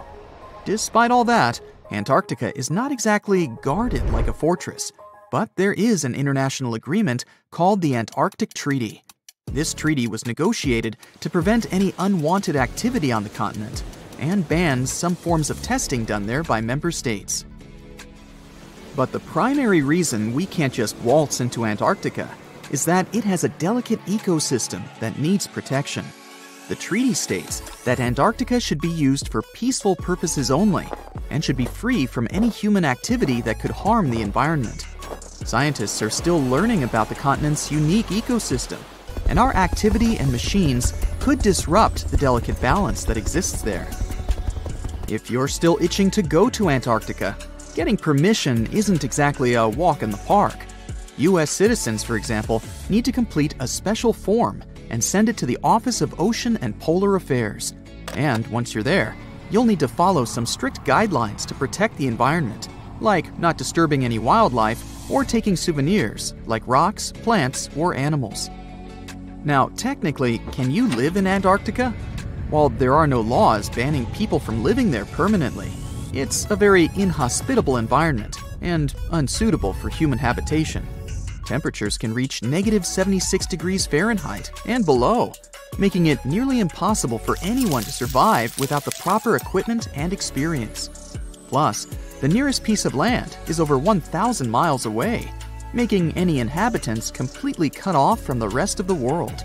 Speaker 1: Despite all that, Antarctica is not exactly guarded like a fortress, but there is an international agreement called the Antarctic Treaty. This treaty was negotiated to prevent any unwanted activity on the continent and bans some forms of testing done there by member states. But the primary reason we can't just waltz into Antarctica is that it has a delicate ecosystem that needs protection. The treaty states that Antarctica should be used for peaceful purposes only and should be free from any human activity that could harm the environment. Scientists are still learning about the continent's unique ecosystem, and our activity and machines could disrupt the delicate balance that exists there. If you're still itching to go to Antarctica, getting permission isn't exactly a walk in the park. U.S. citizens, for example, need to complete a special form and send it to the Office of Ocean and Polar Affairs. And once you're there, you'll need to follow some strict guidelines to protect the environment, like not disturbing any wildlife or taking souvenirs like rocks, plants, or animals. Now, technically, can you live in Antarctica? While there are no laws banning people from living there permanently, it's a very inhospitable environment and unsuitable for human habitation. Temperatures can reach -76 degrees Fahrenheit and below, making it nearly impossible for anyone to survive without the proper equipment and experience. Plus, the nearest piece of land is over 1,000 miles away, making any inhabitants completely cut off from the rest of the world.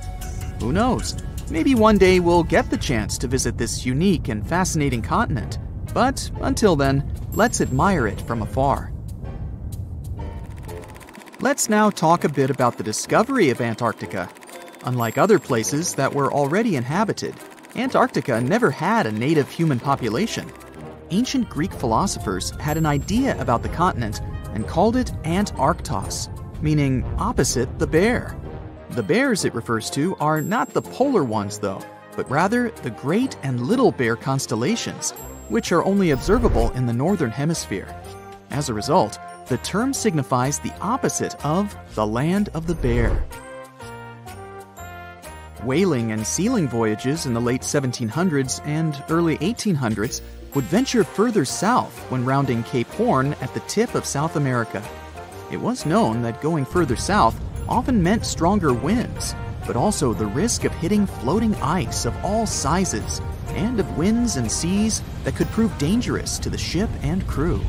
Speaker 1: Who knows? Maybe one day we'll get the chance to visit this unique and fascinating continent. But until then, let's admire it from afar. Let's now talk a bit about the discovery of Antarctica. Unlike other places that were already inhabited, Antarctica never had a native human population. Ancient Greek philosophers had an idea about the continent and called it Antarctos, meaning opposite the bear. The bears it refers to are not the polar ones though, but rather the Great and Little Bear constellations, which are only observable in the northern hemisphere. As a result, the term signifies the opposite of the land of the bear. Whaling and sealing voyages in the late 1700s and early 1800s would venture further south when rounding Cape Horn at the tip of South America. It was known that going further south often meant stronger winds, but also the risk of hitting floating ice of all sizes and of winds and seas that could prove dangerous to the ship and crew.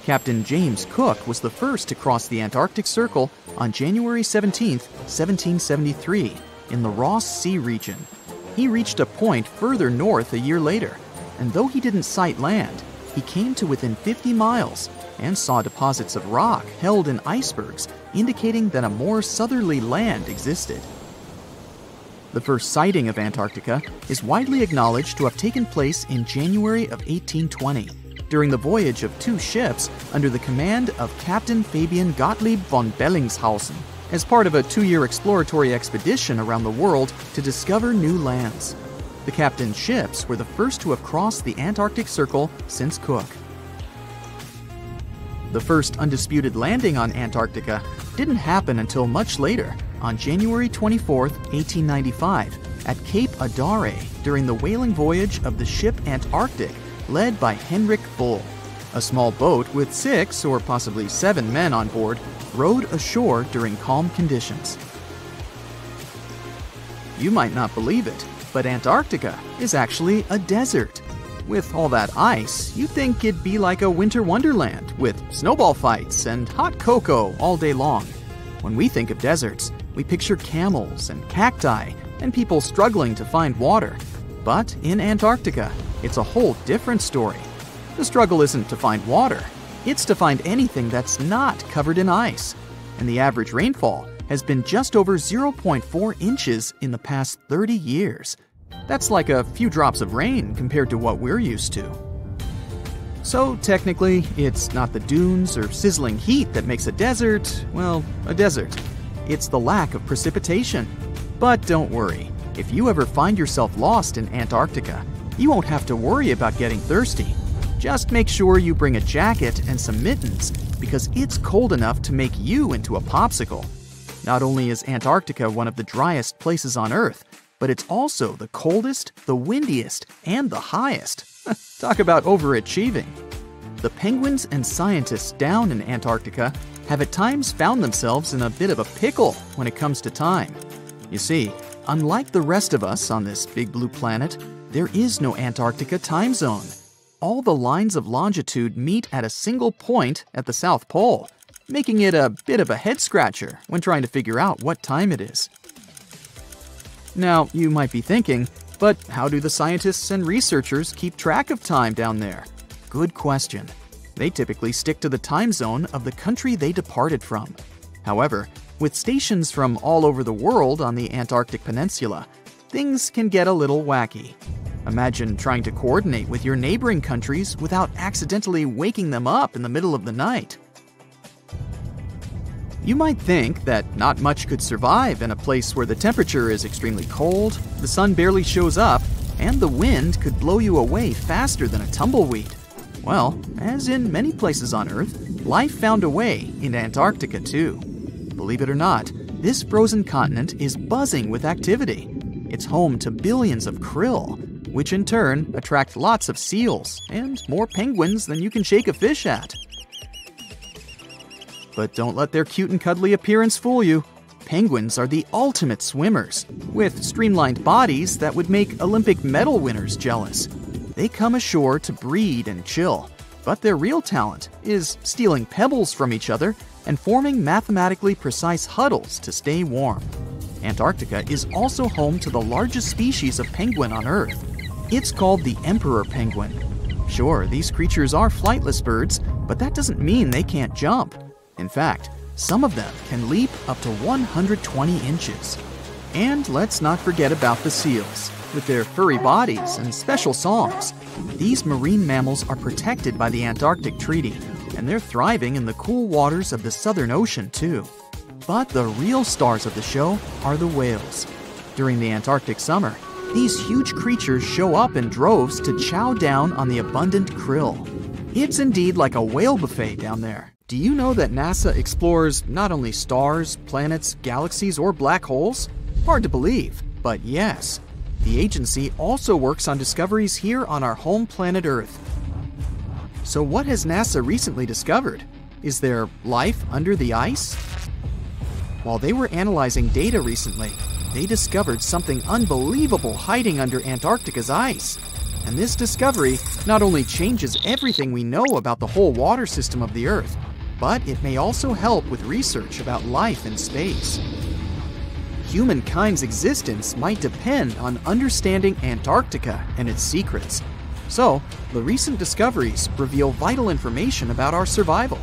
Speaker 1: Captain James Cook was the first to cross the Antarctic Circle on January 17, 1773, in the Ross Sea region. He reached a point further north a year later, and though he didn't sight land, he came to within 50 miles and saw deposits of rock held in icebergs, indicating that a more southerly land existed. The first sighting of Antarctica is widely acknowledged to have taken place in January of 1820, during the voyage of two ships under the command of Captain Fabian Gottlieb von Bellingshausen, as part of a 2-year exploratory expedition around the world to discover new lands. The captain's ships were the first to have crossed the Antarctic Circle since Cook. The first undisputed landing on Antarctica didn't happen until much later, on January 24, 1895, at Cape Adare during the whaling voyage of the ship Antarctic, led by Henrik Bull. A small boat with 6 or possibly 7 men on board rowed ashore during calm conditions. You might not believe it, but Antarctica is actually a desert. With all that ice, you'd think it'd be like a winter wonderland with snowball fights and hot cocoa all day long. When we think of deserts, we picture camels and cacti and people struggling to find water. But in Antarctica, it's a whole different story. The struggle isn't to find water, it's to find anything that's not covered in ice. And the average rainfall has been just over 0.4 inches in the past 30 years. That's like a few drops of rain compared to what we're used to. So technically, it's not the dunes or sizzling heat that makes a desert, well, a desert. It's the lack of precipitation. But don't worry, if you ever find yourself lost in Antarctica, you won't have to worry about getting thirsty. Just make sure you bring a jacket and some mittens, because it's cold enough to make you into a popsicle. Not only is Antarctica one of the driest places on Earth, but it's also the coldest, the windiest, and the highest. Talk about overachieving. The penguins and scientists down in Antarctica have at times found themselves in a bit of a pickle when it comes to time. You see, unlike the rest of us on this big blue planet, there is no Antarctica time zone. All the lines of longitude meet at a single point at the South Pole, making it a bit of a head-scratcher when trying to figure out what time it is. Now, you might be thinking, but how do the scientists and researchers keep track of time down there? Good question. They typically stick to the time zone of the country they departed from. However, with stations from all over the world on the Antarctic Peninsula, things can get a little wacky. Imagine trying to coordinate with your neighboring countries without accidentally waking them up in the middle of the night. You might think that not much could survive in a place where the temperature is extremely cold, the sun barely shows up, and the wind could blow you away faster than a tumbleweed. Well, as in many places on Earth, life found a way in Antarctica too. Believe it or not, this frozen continent is buzzing with activity. It's home to billions of krill, which in turn attract lots of seals and more penguins than you can shake a fish at. But don't let their cute and cuddly appearance fool you. Penguins are the ultimate swimmers, with streamlined bodies that would make Olympic medal winners jealous. They come ashore to breed and chill, but their real talent is stealing pebbles from each other and forming mathematically precise huddles to stay warm. Antarctica is also home to the largest species of penguin on Earth. It's called the emperor penguin. Sure, these creatures are flightless birds, but that doesn't mean they can't jump. In fact, some of them can leap up to 120 inches. And let's not forget about the seals. With their furry bodies and special songs, these marine mammals are protected by the Antarctic Treaty, and they're thriving in the cool waters of the Southern Ocean too. But the real stars of the show are the whales. During the Antarctic summer, these huge creatures show up in droves to chow down on the abundant krill. It's indeed like a whale buffet down there. Do you know that NASA explores not only stars, planets, galaxies, or black holes? Hard to believe, but yes. The agency also works on discoveries here on our home planet Earth. So what has NASA recently discovered? Is there life under the ice? While they were analyzing data recently, they discovered something unbelievable hiding under Antarctica's ice. And this discovery not only changes everything we know about the whole water system of the Earth, but it may also help with research about life in space. Humankind's existence might depend on understanding Antarctica and its secrets. So, the recent discoveries reveal vital information about our survival.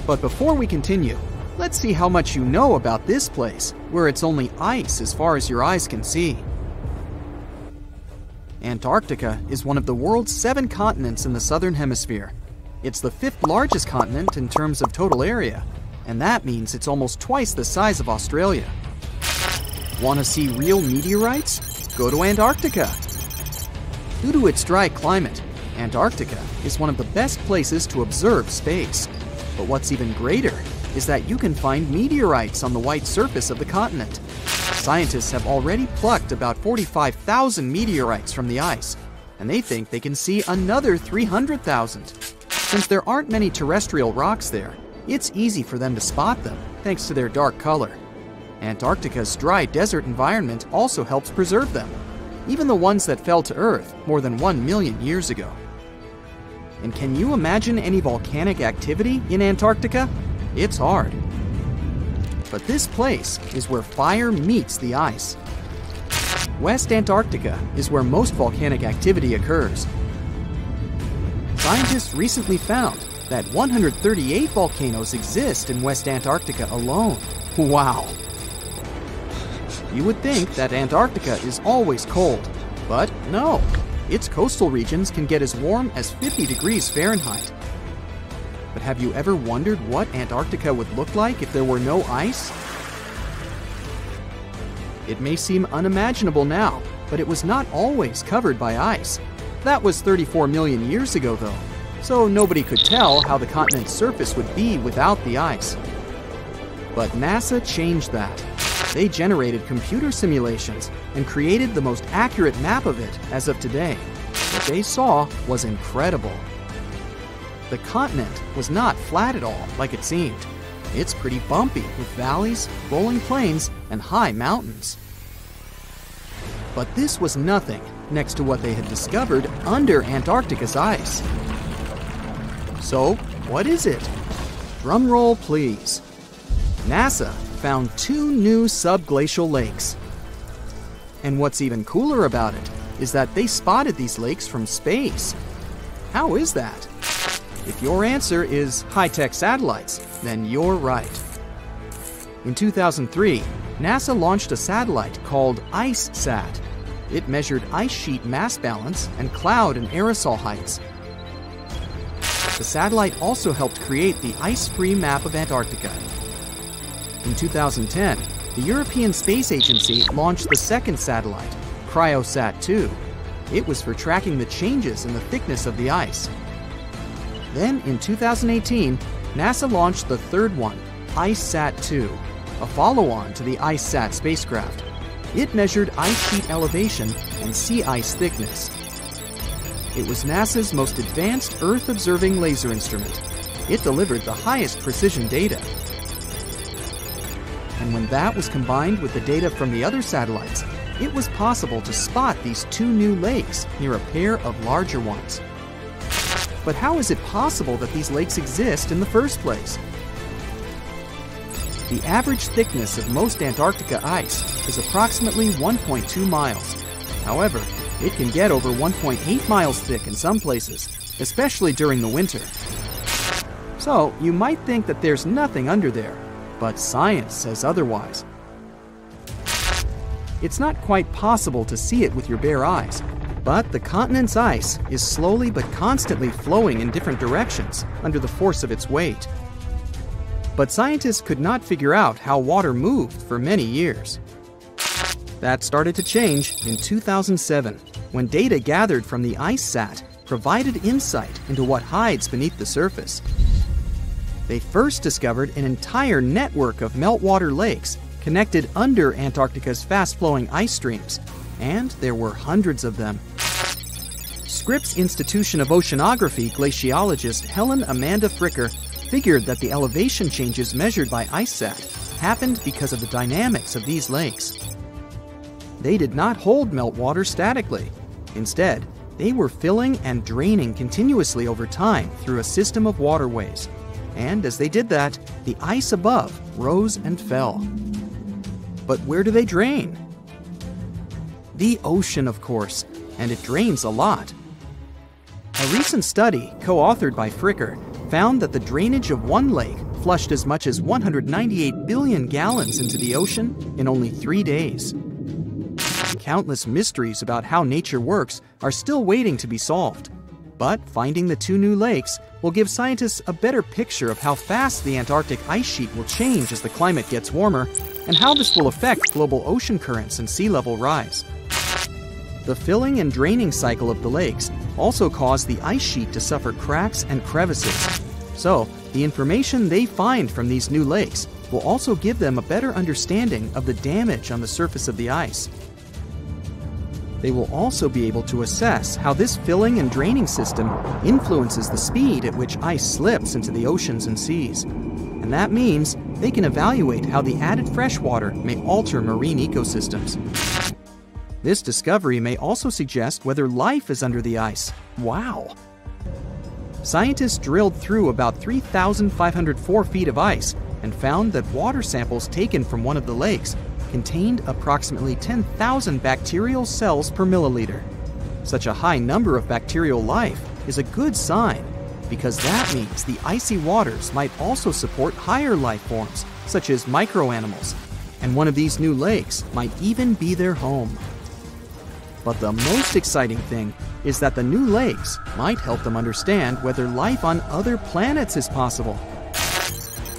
Speaker 1: But before we continue, let's see how much you know about this place, where it's only ice as far as your eyes can see. Antarctica is one of the world's 7 continents in the southern hemisphere. It's the 5th largest continent in terms of total area, and that means it's almost twice the size of Australia. Want to see real meteorites? Go to Antarctica. Due to its dry climate, Antarctica is one of the best places to observe space. But what's even greater is that you can find meteorites on the white surface of the continent. Scientists have already plucked about 45,000 meteorites from the ice, and they think they can see another 300,000. Since there aren't many terrestrial rocks there, it's easy for them to spot them thanks to their dark color. Antarctica's dry desert environment also helps preserve them, even the ones that fell to Earth more than 1 million years ago. And can you imagine any volcanic activity in Antarctica? It's hard. But this place is where fire meets the ice. West Antarctica is where most volcanic activity occurs. Scientists recently found that 138 volcanoes exist in West Antarctica alone. Wow! You would think that Antarctica is always cold, but no. Its coastal regions can get as warm as 50 degrees Fahrenheit. But have you ever wondered what Antarctica would look like if there were no ice? It may seem unimaginable now, but it was not always covered by ice. That was 34 million years ago, though, so nobody could tell how the continent's surface would be without the ice. But NASA changed that. They generated computer simulations and created the most accurate map of it as of today. What they saw was incredible. The continent was not flat at all like it seemed. It's pretty bumpy with valleys, rolling plains, and high mountains. But this was nothing next to what they had discovered under Antarctica's ice. So, what is it? Drum roll, please. NASA found 2 new subglacial lakes. And what's even cooler about it is that they spotted these lakes from space. How is that? If your answer is high-tech satellites, then you're right. In 2003, NASA launched a satellite called IceSat. It measured ice sheet mass balance and cloud and aerosol heights. The satellite also helped create the ice-free map of Antarctica. In 2010, the European Space Agency launched the second satellite, Cryosat-2. It was for tracking the changes in the thickness of the ice. Then, in 2018, NASA launched the third one, IceSat-2, a follow-on to the IceSat spacecraft. It measured ice sheet elevation and sea ice thickness. It was NASA's most advanced Earth-observing laser instrument. It delivered the highest precision data. And when that was combined with the data from the other satellites, it was possible to spot these 2 new lakes near a pair of larger ones. But how is it possible that these lakes exist in the first place? The average thickness of most Antarctica ice is approximately 1.2 miles. However, it can get over 1.8 miles thick in some places, especially during the winter. So, you might think that there's nothing under there, but science says otherwise. It's not quite possible to see it with your bare eyes, but the continent's ice is slowly but constantly flowing in different directions under the force of its weight. But scientists could not figure out how water moved for many years. That started to change in 2007, when data gathered from the IceSat provided insight into what hides beneath the surface. They first discovered an entire network of meltwater lakes connected under Antarctica's fast-flowing ice streams, and there were hundreds of them. Scripps Institution of Oceanography glaciologist Helen Amanda Fricker figured that the elevation changes measured by IceSat happened because of the dynamics of these lakes. They did not hold meltwater statically. Instead, they were filling and draining continuously over time through a system of waterways. And as they did that, the ice above rose and fell. But where do they drain? The ocean, of course, and it drains a lot. A recent study, co-authored by Fricker, found that the drainage of one lake flushed as much as 198 billion gallons into the ocean in only 3 days. Countless mysteries about how nature works are still waiting to be solved. But finding the 2 new lakes will give scientists a better picture of how fast the Antarctic ice sheet will change as the climate gets warmer, and how this will affect global ocean currents and sea level rise. The filling and draining cycle of the lakes also caused the ice sheet to suffer cracks and crevices. So, the information they find from these new lakes will also give them a better understanding of the damage on the surface of the ice. They will also be able to assess how this filling and draining system influences the speed at which ice slips into the oceans and seas. And that means they can evaluate how the added fresh water may alter marine ecosystems. This discovery may also suggest whether life is under the ice. Wow! Scientists drilled through about 3,504 feet of ice and found that water samples taken from one of the lakes contained approximately 10,000 bacterial cells per milliliter. Such a high number of bacterial life is a good sign, because that means the icy waters might also support higher life forms, such as microanimals, and one of these new lakes might even be their home. But the most exciting thing is that the new lakes might help them understand whether life on other planets is possible.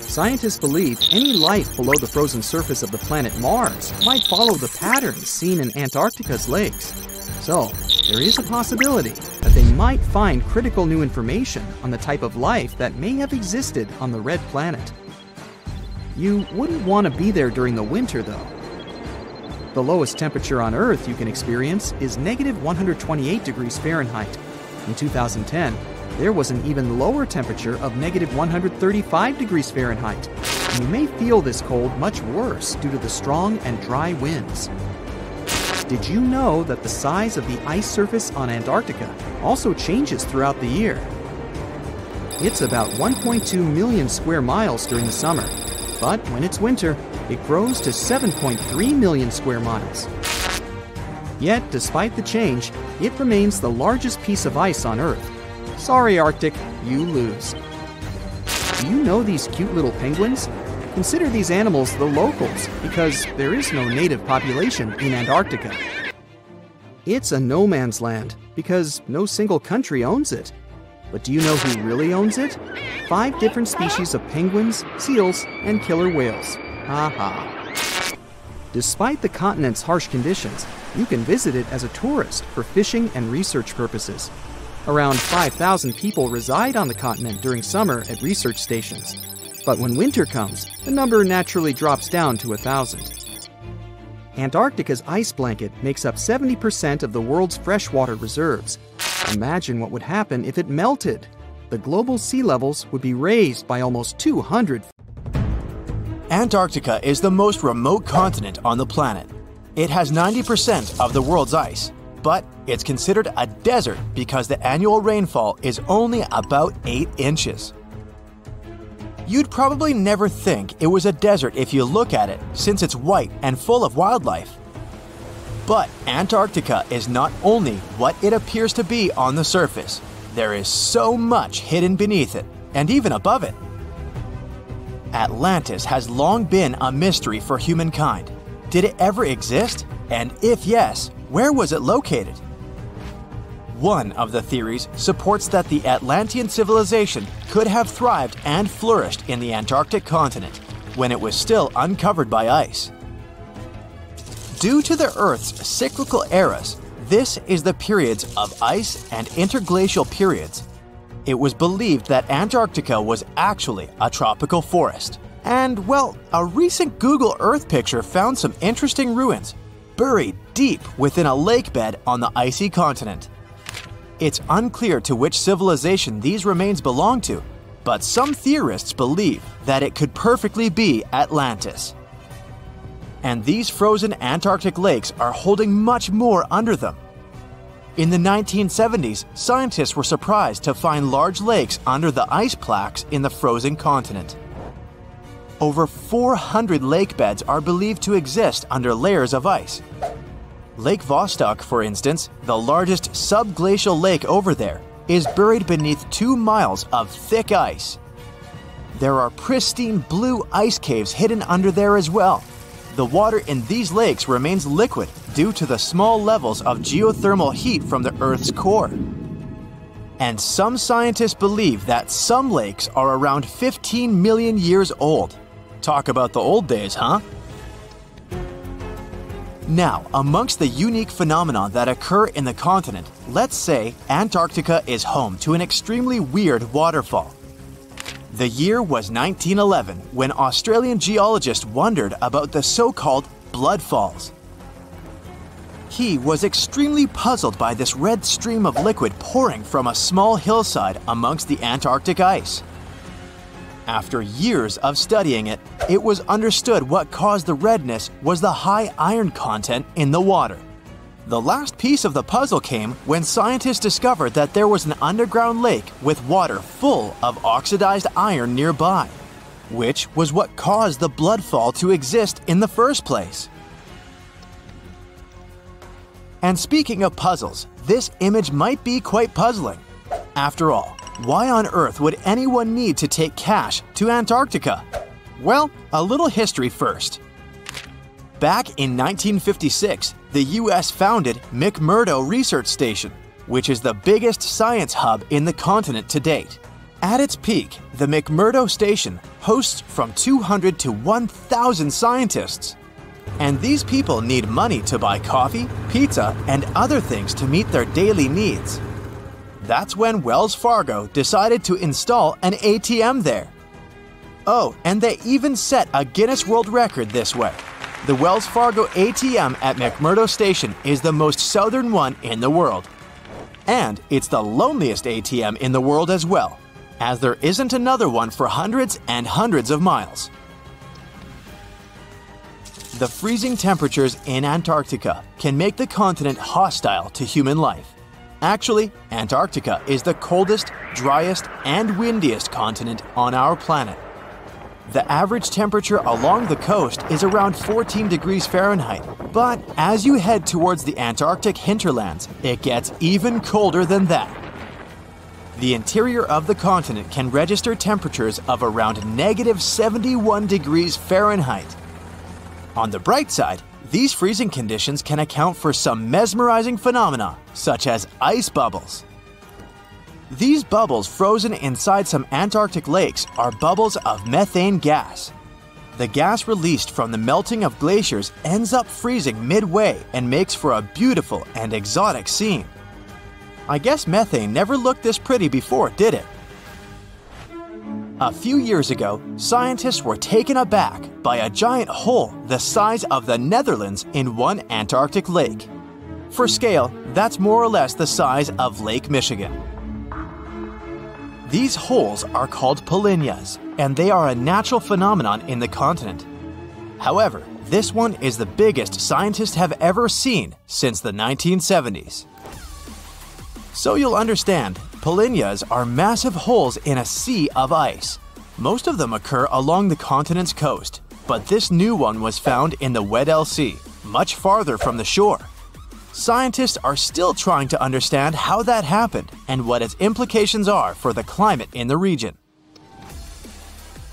Speaker 1: Scientists believe any life below the frozen surface of the planet Mars might follow the patterns seen in Antarctica's lakes. So, there is a possibility that they might find critical new information on the type of life that may have existed on the red planet. You wouldn't want to be there during the winter, though. The lowest temperature on Earth you can experience is negative 128 degrees Fahrenheit. In 2010, there was an even lower temperature of negative 135 degrees Fahrenheit. And you may feel this cold much worse due to the strong and dry winds. Did you know that the size of the ice surface on Antarctica also changes throughout the year? It's about 1.2 million square miles during the summer, but when it's winter, it grows to 7.3 million square miles. Yet, despite the change, it remains the largest piece of ice on Earth. Sorry, Arctic, you lose. Do you know these cute little penguins? Consider these animals the locals, because there is no native population in Antarctica. It's a no man's land, because no single country owns it. But do you know who really owns it? 5 different species of penguins, seals, and killer whales. Ha. Despite the continent's harsh conditions, you can visit it as a tourist for fishing and research purposes. Around 5,000 people reside on the continent during summer at research stations. But when winter comes, the number naturally drops down to 1,000. Antarctica's ice blanket makes up 70% of the world's freshwater reserves. Imagine what would happen if it melted. The global sea levels would be raised by almost 200.
Speaker 4: Antarctica is the most remote continent on the planet. It has 90% of the world's ice, but it's considered a desert because the annual rainfall is only about 8 inches. You'd probably never think it was a desert if you look at it, since it's white and full of wildlife. But Antarctica is not only what it appears to be on the surface. There is so much hidden beneath it, and even above it. Atlantis has long been a mystery for humankind. Did it ever exist? And if yes, where was it located? One of the theories supports that the Atlantean civilization could have thrived and flourished in the Antarctic continent when it was still uncovered by ice. Due to the Earth's cyclical eras, this is the periods of ice and interglacial periods. It was believed that Antarctica was actually a tropical forest. And, well, a recent Google Earth picture found some interesting ruins. buried deep within a lake bed on the icy continent. It's unclear to which civilization these remains belong to, but some theorists believe that it could perfectly be Atlantis. And these frozen Antarctic lakes are holding much more under them. In the 1970s, scientists were surprised to find large lakes under the ice plaques in the frozen continent. Over 400 lake beds are believed to exist under layers of ice. Lake Vostok, for instance, the largest subglacial lake over there, is buried beneath 2 miles of thick ice. There are pristine blue ice caves hidden under there as well. The water in these lakes remains liquid due to the small levels of geothermal heat from the Earth's core. And some scientists believe that some lakes are around 15 million years old. Talk about the old days, huh? Now, amongst the unique phenomena that occur in the continent, let's say Antarctica is home to an extremely weird waterfall. The year was 1911 when Australian geologists wondered about the so-called blood falls. He was extremely puzzled by this red stream of liquid pouring from a small hillside amongst the Antarctic ice. After years of studying it, it was understood what caused the redness was the high iron content in the water. The last piece of the puzzle came when scientists discovered that there was an underground lake with water full of oxidized iron nearby, which was what caused the blood fall to exist in the first place. And speaking of puzzles, this image might be quite puzzling. After all, why on earth would anyone need to take cash to Antarctica? Well, a little history first. Back in 1956, the US founded McMurdo Research Station, which is the biggest science hub in the continent to date. At its peak, the McMurdo Station hosts from 200 to 1,000 scientists. And these people need money to buy coffee, pizza, and other things to meet their daily needs. That's when Wells Fargo decided to install an ATM there. Oh, and they even set a Guinness World Record this way. The Wells Fargo ATM at McMurdo Station is the most southern one in the world. And it's the loneliest ATM in the world as well, as there isn't another one for hundreds and hundreds of miles. The freezing temperatures in Antarctica can make the continent hostile to human life. Actually, Antarctica is the coldest, driest, and windiest continent on our planet. The average temperature along the coast is around 14 degrees Fahrenheit, but as you head towards the Antarctic hinterlands, it gets even colder than that. The interior of the continent can register temperatures of around -71 degrees Fahrenheit. On the bright side, these freezing conditions can account for some mesmerizing phenomena, such as ice bubbles. These bubbles frozen inside some Antarctic lakes are bubbles of methane gas. The gas released from the melting of glaciers ends up freezing midway and makes for a beautiful and exotic scene. I guess methane never looked this pretty before, did it? A few years ago, scientists were taken aback by a giant hole the size of the Netherlands in one Antarctic lake. For scale, that's more or less the size of Lake Michigan. These holes are called polynyas, and they are a natural phenomenon in the continent. However, this one is the biggest scientists have ever seen since the 1970s. So you'll understand, polynyas are massive holes in a sea of ice. Most of them occur along the continent's coast, but this new one was found in the Weddell Sea, much farther from the shore. Scientists are still trying to understand how that happened and what its implications are for the climate in the region.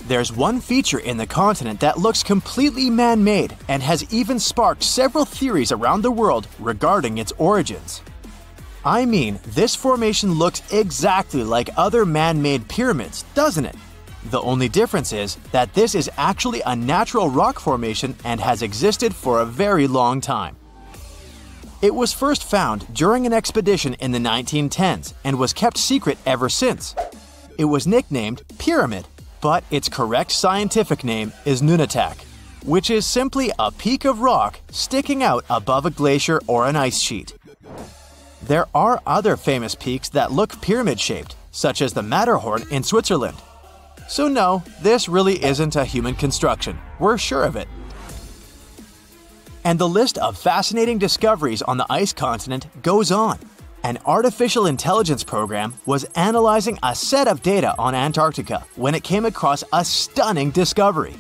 Speaker 4: There's one feature in the continent that looks completely man-made and has even sparked several theories around the world regarding its origins. I mean, this formation looks exactly like other man-made pyramids, doesn't it? The only difference is that this is actually a natural rock formation and has existed for a very long time. It was first found during an expedition in the 1910s and was kept secret ever since. It was nicknamed Pyramid, but its correct scientific name is Nunatak. which is simply a peak of rock sticking out above a glacier or an ice sheet. There are other famous peaks that look pyramid-shaped, such as the Matterhorn in Switzerland. So no, this really isn't a human construction, we're sure of it. And the list of fascinating discoveries on the ice continent goes on. An artificial intelligence program was analyzing a set of data on Antarctica when it came across a stunning discovery.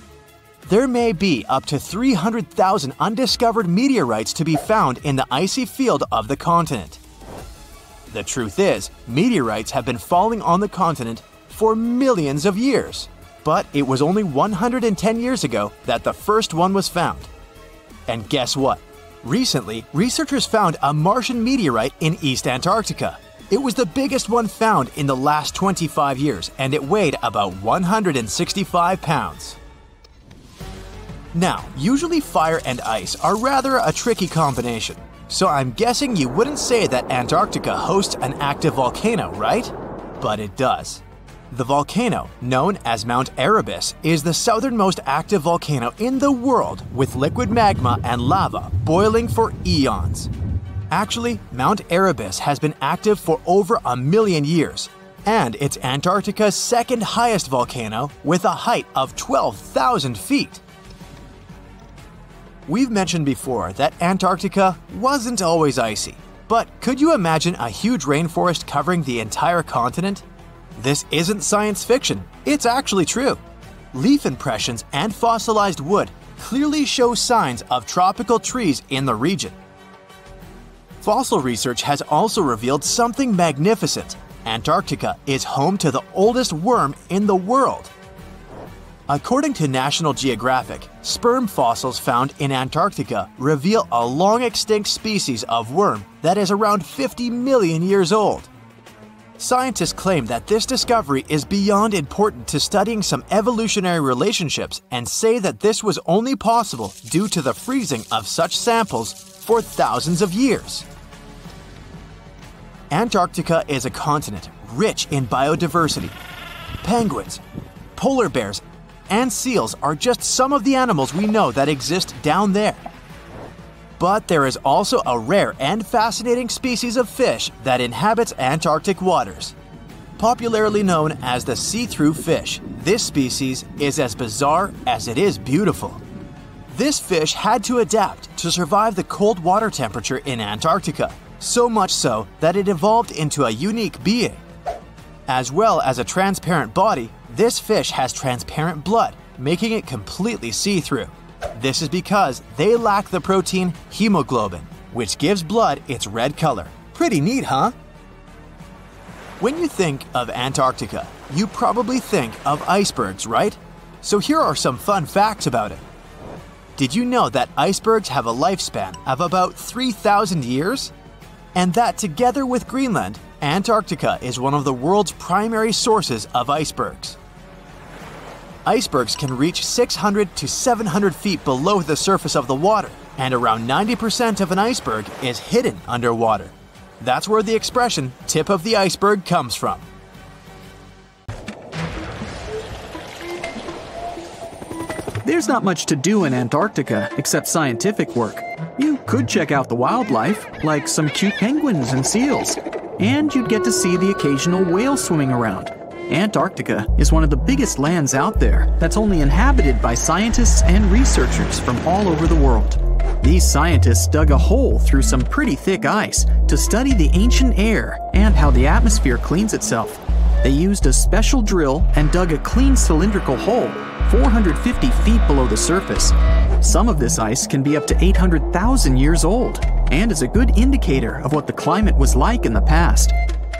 Speaker 4: There may be up to 300,000 undiscovered meteorites to be found in the icy field of the continent. The truth is, meteorites have been falling on the continent for millions of years, but it was only 110 years ago that the first one was found. And guess what? Recently, researchers found a Martian meteorite in East Antarctica. It was the biggest one found in the last 25 years, and it weighed about 165 pounds. Now, usually fire and ice are rather a tricky combination, so I'm guessing you wouldn't say that Antarctica hosts an active volcano, right? But it does. The volcano, known as Mount Erebus, is the southernmost active volcano in the world with liquid magma and lava boiling for eons. Actually, Mount Erebus has been active for over 1 million years, and it's Antarctica's second highest volcano with a height of 12,000 feet. We've mentioned before that Antarctica wasn't always icy, but could you imagine a huge rainforest covering the entire continent? This isn't science fiction, it's actually true. Leaf impressions and fossilized wood clearly show signs of tropical trees in the region. Fossil research has also revealed something magnificent. Antarctica is home to the oldest worm in the world. According to National Geographic, sperm fossils found in Antarctica reveal a long-extinct species of worm that is around 50 million years old. Scientists claim that this discovery is beyond important to studying some evolutionary relationships and say that this was only possible due to the freezing of such samples for thousands of years. Antarctica is a continent rich in biodiversity. Penguins, polar bears, and seals are just some of the animals we know that exist down there. But there is also a rare and fascinating species of fish that inhabits Antarctic waters. Popularly known as the see-through fish, this species is as bizarre as it is beautiful. This fish had to adapt to survive the cold water temperature in Antarctica, so much so that it evolved into a unique being. As well as a transparent body, this fish has transparent blood, making it completely see-through. This is because they lack the protein hemoglobin, which gives blood its red color. Pretty neat, huh? When you think of Antarctica, you probably think of icebergs, right? So here are some fun facts about it. Did you know that icebergs have a lifespan of about 3,000 years? And that together with Greenland, Antarctica is one of the world's primary sources of icebergs. Icebergs can reach 600 to 700 feet below the surface of the water, and around 90% of an iceberg is hidden underwater. That's where the expression "tip of the iceberg" comes from.
Speaker 1: There's not much to do in Antarctica except scientific work. You could check out the wildlife, like some cute penguins and seals, and you'd get to see the occasional whale swimming around. Antarctica is one of the biggest lands out there that's only inhabited by scientists and researchers from all over the world. These scientists dug a hole through some pretty thick ice to study the ancient air and how the atmosphere cleans itself. They used a special drill and dug a clean cylindrical hole 450 feet below the surface. Some of this ice can be up to 800,000 years old and is a good indicator of what the climate was like in the past.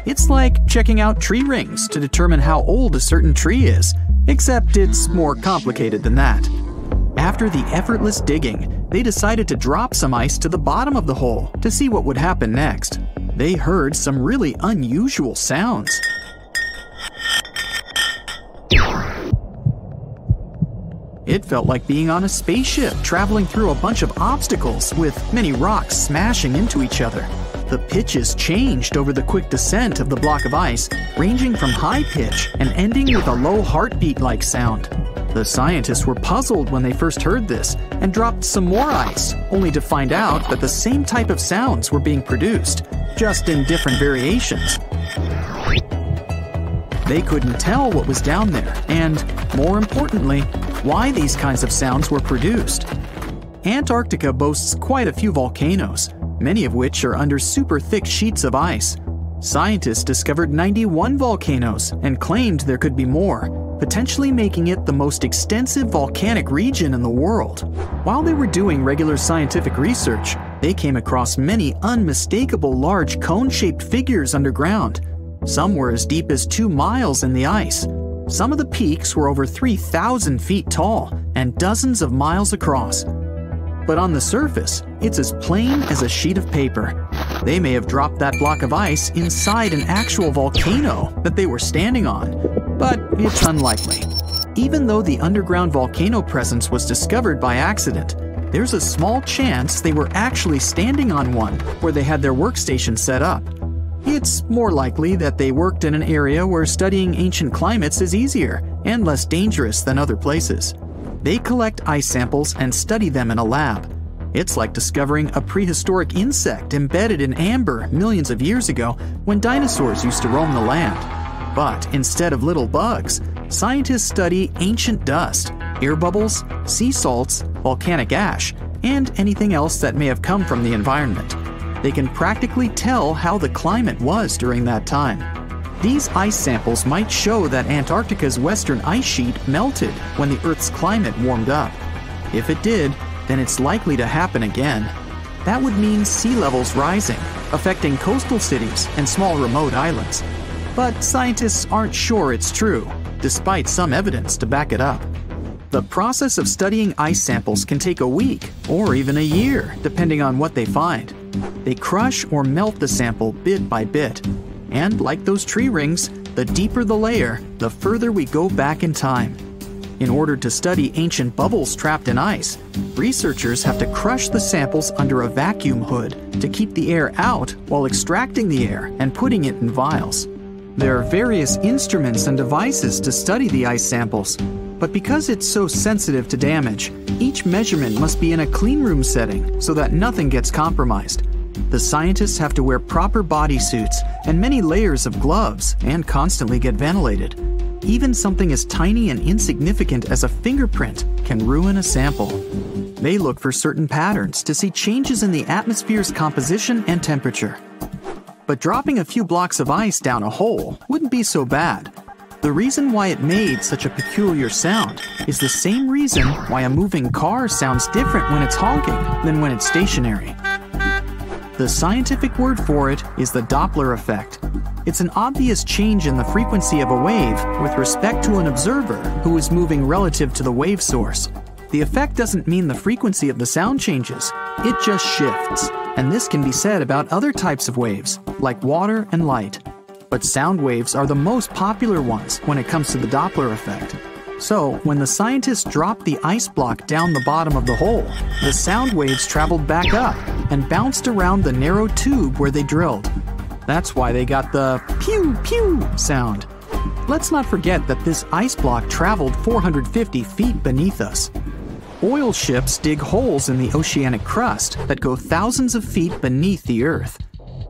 Speaker 1: It's like checking out tree rings to determine how old a certain tree is, except it's more complicated than that. After the effortless digging, they decided to drop some ice to the bottom of the hole to see what would happen next. They heard some really unusual sounds. It felt like being on a spaceship traveling through a bunch of obstacles with many rocks smashing into each other. The pitches changed over the quick descent of the block of ice, ranging from high pitch and ending with a low heartbeat-like sound. The scientists were puzzled when they first heard this and dropped some more ice, only to find out that the same type of sounds were being produced, just in different variations. They couldn't tell what was down there and, more importantly, why these kinds of sounds were produced. Antarctica boasts quite a few volcanoes, many of which are under super thick sheets of ice. Scientists discovered 91 volcanoes and claimed there could be more, potentially making it the most extensive volcanic region in the world. While they were doing regular scientific research, they came across many unmistakable large cone-shaped figures underground. Some were as deep as 2 miles in the ice. Some of the peaks were over 3,000 feet tall and dozens of miles across. But on the surface, it's as plain as a sheet of paper. They may have dropped that block of ice inside an actual volcano that they were standing on, but it's unlikely. Even though the underground volcano presence was discovered by accident, there's a small chance they were actually standing on one where they had their workstation set up. It's more likely that they worked in an area where studying ancient climates is easier and less dangerous than other places. They collect ice samples and study them in a lab. It's like discovering a prehistoric insect embedded in amber millions of years ago when dinosaurs used to roam the land. But instead of little bugs, scientists study ancient dust, air bubbles, sea salts, volcanic ash, and anything else that may have come from the environment. They can practically tell how the climate was during that time. These ice samples might show that Antarctica's western ice sheet melted when the Earth's climate warmed up. If it did, then it's likely to happen again. That would mean sea levels rising, affecting coastal cities and small remote islands. But scientists aren't sure it's true, despite some evidence to back it up. The process of studying ice samples can take a week or even a year, depending on what they find. They crush or melt the sample bit by bit. And like those tree rings, the deeper the layer, the further we go back in time. In order to study ancient bubbles trapped in ice, researchers have to crush the samples under a vacuum hood to keep the air out while extracting the air and putting it in vials. There are various instruments and devices to study the ice samples, but because it's so sensitive to damage, each measurement must be in a clean room setting so that nothing gets compromised. The scientists have to wear proper bodysuits and many layers of gloves and constantly get ventilated. Even something as tiny and insignificant as a fingerprint can ruin a sample. They look for certain patterns to see changes in the atmosphere's composition and temperature. But dropping a few blocks of ice down a hole wouldn't be so bad. The reason why it made such a peculiar sound is the same reason why a moving car sounds different when it's honking than when it's stationary. The scientific word for it is the Doppler effect. It's an obvious change in the frequency of a wave with respect to an observer who is moving relative to the wave source. The effect doesn't mean the frequency of the sound changes, it just shifts. And this can be said about other types of waves, like water and light. But sound waves are the most popular ones when it comes to the Doppler effect. So, when the scientists dropped the ice block down the bottom of the hole, the sound waves traveled back up and bounced around the narrow tube where they drilled. That's why they got the pew pew sound. Let's not forget that this ice block traveled 450 feet beneath us. Oil ships dig holes in the oceanic crust that go thousands of feet beneath the Earth.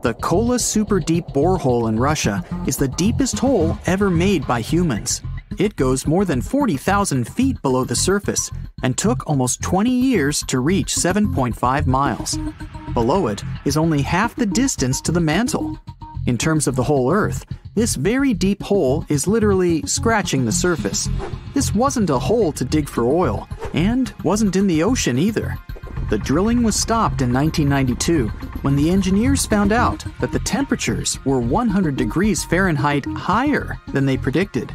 Speaker 1: The Kola Super Deep Borehole in Russia is the deepest hole ever made by humans. It goes more than 40,000 feet below the surface and took almost 20 years to reach 7.5 miles. Below it is only half the distance to the mantle. In terms of the whole Earth, this very deep hole is literally scratching the surface. This wasn't a hole to dig for oil, and wasn't in the ocean either. The drilling was stopped in 1992 when the engineers found out that the temperatures were 100 degrees Fahrenheit higher than they predicted.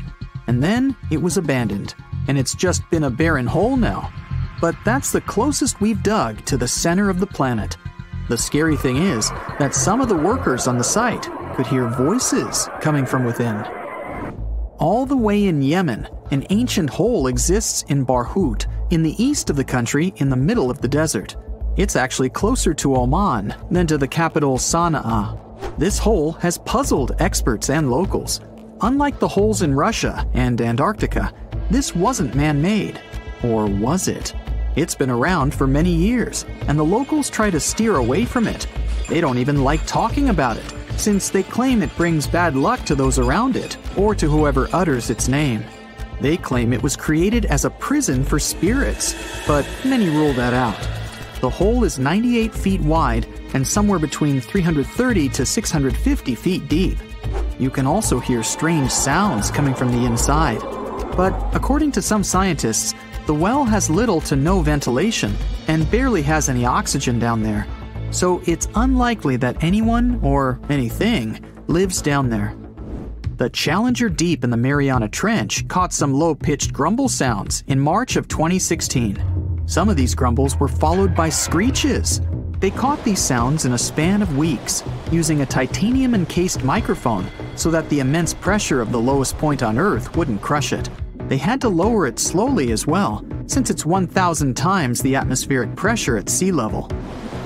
Speaker 1: And then it was abandoned, and it's just been a barren hole now. But that's the closest we've dug to the center of the planet. The scary thing is that some of the workers on the site could hear voices coming from within. All the way in Yemen, an ancient hole exists in Barhout, in the east of the country in the middle of the desert. It's actually closer to Oman than to the capital Sana'a. This hole has puzzled experts and locals. Unlike the holes in Russia and Antarctica, this wasn't man-made. Or was it? It's been around for many years, and the locals try to steer away from it. They don't even like talking about it, since they claim it brings bad luck to those around it, or to whoever utters its name. They claim it was created as a prison for spirits, but many rule that out. The hole is 98 feet wide and somewhere between 330 to 650 feet deep. You can also hear strange sounds coming from the inside. But according to some scientists, the well has little to no ventilation and barely has any oxygen down there. So it's unlikely that anyone or anything lives down there. The Challenger Deep in the Mariana Trench caught some low-pitched grumble sounds in March of 2016. Some of these grumbles were followed by screeches. They caught these sounds in a span of weeks, using a titanium-encased microphone so that the immense pressure of the lowest point on Earth wouldn't crush it. They had to lower it slowly as well, since it's 1,000 times the atmospheric pressure at sea level.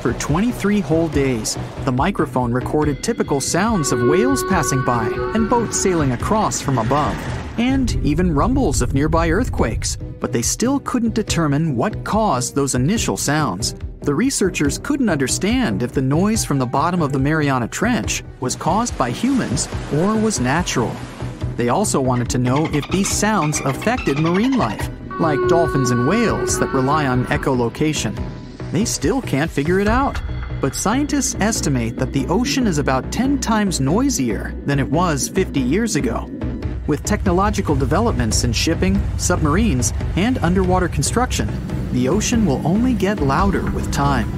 Speaker 1: For 23 whole days, the microphone recorded typical sounds of whales passing by and boats sailing across from above, and even rumbles of nearby earthquakes, but they still couldn't determine what caused those initial sounds. The researchers couldn't understand if the noise from the bottom of the Mariana Trench was caused by humans or was natural. They also wanted to know if these sounds affected marine life, like dolphins and whales that rely on echolocation. They still can't figure it out, but scientists estimate that the ocean is about 10 times noisier than it was 50 years ago. With technological developments in shipping, submarines, and underwater construction, the ocean will only get louder with time.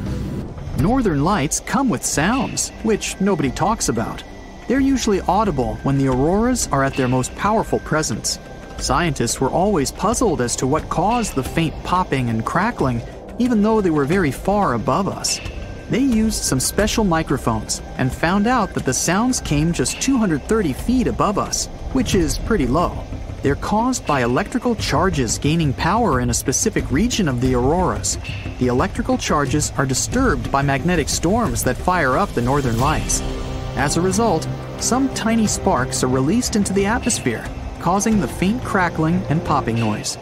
Speaker 1: Northern lights come with sounds, which nobody talks about. They're usually audible when the auroras are at their most powerful presence. Scientists were always puzzled as to what caused the faint popping and crackling, even though they were very far above us. They used some special microphones and found out that the sounds came just 230 feet above us, which is pretty low. They're caused by electrical charges gaining power in a specific region of the auroras. The electrical charges are disturbed by magnetic storms that fire up the northern lights. As a result, some tiny sparks are released into the atmosphere, causing the faint crackling and popping noise.